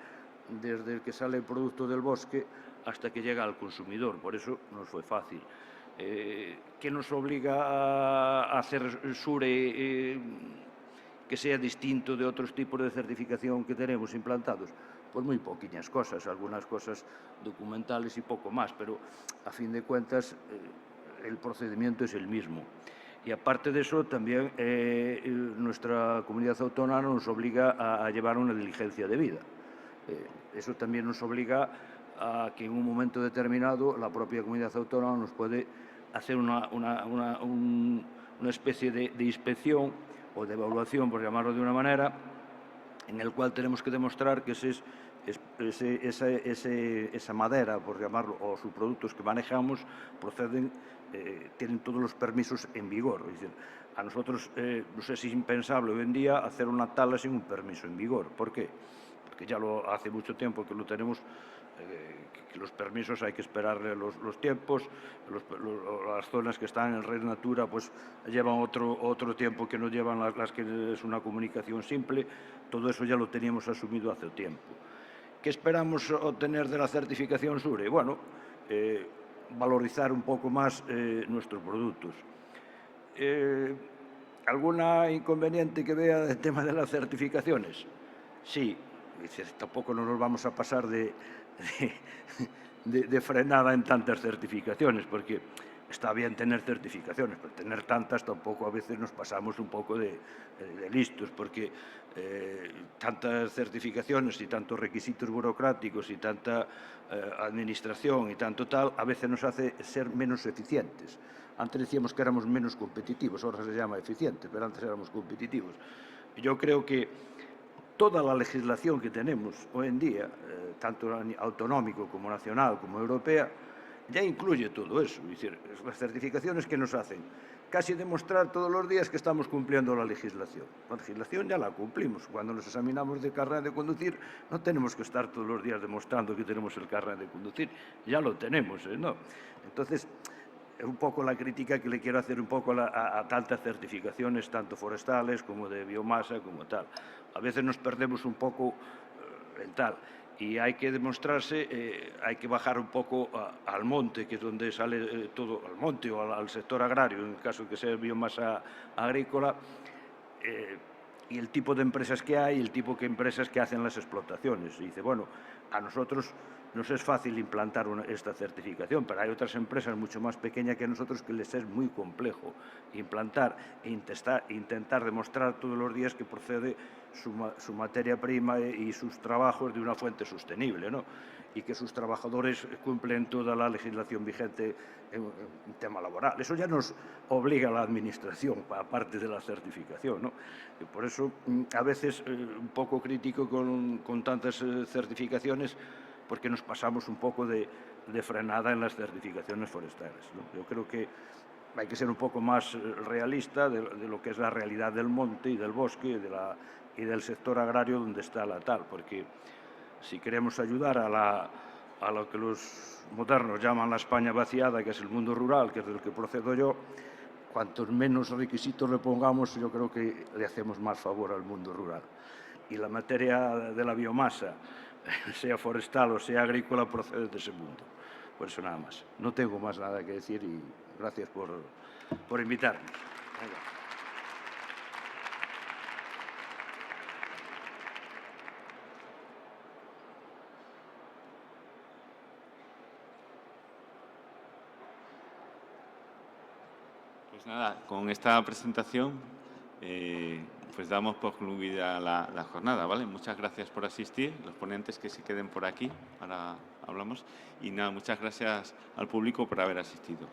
desde que sale el producto del bosque hasta que llega al consumidor. Por eso nos fue fácil. ¿Qué nos obliga a hacer SURE que sea distinto de otros tipos de certificación que tenemos implantados? Pues muy poquitas cosas, algunas cosas documentales y poco más, pero a fin de cuentas el procedimiento es el mismo. Y aparte de eso, también nuestra comunidad autónoma nos obliga a llevar una diligencia debida. Eso también nos obliga a que en un momento determinado la propia comunidad autónoma nos puede hacer una especie de inspección o de evaluación, por llamarlo de una manera, en el cual tenemos que demostrar que esa madera, por llamarlo, o sus productos que manejamos, tienen todos los permisos en vigor. Es decir, a nosotros nos es impensable hoy en día hacer una tala sin un permiso en vigor. ¿Por qué? Porque ya hace mucho tiempo que lo tenemos, que los permisos hay que esperarle los tiempos, las zonas que están en Red Natura pues llevan otro tiempo que no llevan las que es una comunicación simple. Todo eso ya lo teníamos asumido hace tiempo. ¿Qué esperamos obtener de la certificación SURE? Bueno, valorizar un poco más nuestros productos. ¿Alguna inconveniente que vea del tema de las certificaciones? Sí, tampoco nos vamos a pasar de frenada en tantas certificaciones, porque está bien tener certificaciones, pero tener tantas tampoco a veces nos pasamos un poco de listos, porque tantas certificaciones y tantos requisitos burocráticos y tanta administración y tanto tal, a veces nos hace ser menos eficientes. Antes decíamos que éramos menos competitivos, ahora se llama eficientes, pero antes éramos competitivos. Yo creo que toda la legislación que tenemos hoy en día, tanto autonómico como nacional como europea, ya incluye todo eso. Es decir, las certificaciones que nos hacen casi demostrar todos los días que estamos cumpliendo la legislación. La legislación ya la cumplimos. Cuando nos examinamos de carnet de conducir, no tenemos que estar todos los días demostrando que tenemos el carnet de conducir. Ya lo tenemos, ¿no? Entonces, es un poco la crítica que le quiero hacer un poco a tantas certificaciones, tanto forestales como de biomasa, como tal. A veces nos perdemos un poco en tal. Y hay que demostrarse, hay que bajar un poco al monte, que es donde sale todo, al monte o al sector agrario, en el caso de que sea biomasa agrícola, y el tipo de empresas que hay, el tipo de empresas que hacen las explotaciones. Y dice, bueno, a nosotros nos es fácil implantar esta certificación, pero hay otras empresas mucho más pequeñas que nosotros que les es muy complejo implantar e intentar demostrar todos los días que procede su materia prima y sus trabajos de una fuente sostenible, ¿no? Y que sus trabajadores cumplen toda la legislación vigente en tema laboral. Eso ya nos obliga a la Administración, aparte de la certificación, ¿no? Y por eso, a veces, un poco crítico con tantas certificaciones, porque nos pasamos un poco de frenada en las certificaciones forestales, ¿no? Yo creo que hay que ser un poco más realista de lo que es la realidad del monte y del bosque y del sector agrario donde está la tal, porque si queremos ayudar a lo que los modernos llaman la España vaciada, que es el mundo rural, que es del que procedo yo, cuantos menos requisitos le pongamos, yo creo que le hacemos más favor al mundo rural. Y la materia de la biomasa, sea forestal o sea agrícola, procede de ese mundo. Por eso nada más. No tengo más nada que decir y gracias por invitarme. Venga. Pues nada, con esta presentación pues damos por concluida la jornada, ¿vale? Muchas gracias por asistir, los ponentes que se queden por aquí, ahora hablamos, y nada, muchas gracias al público por haber asistido.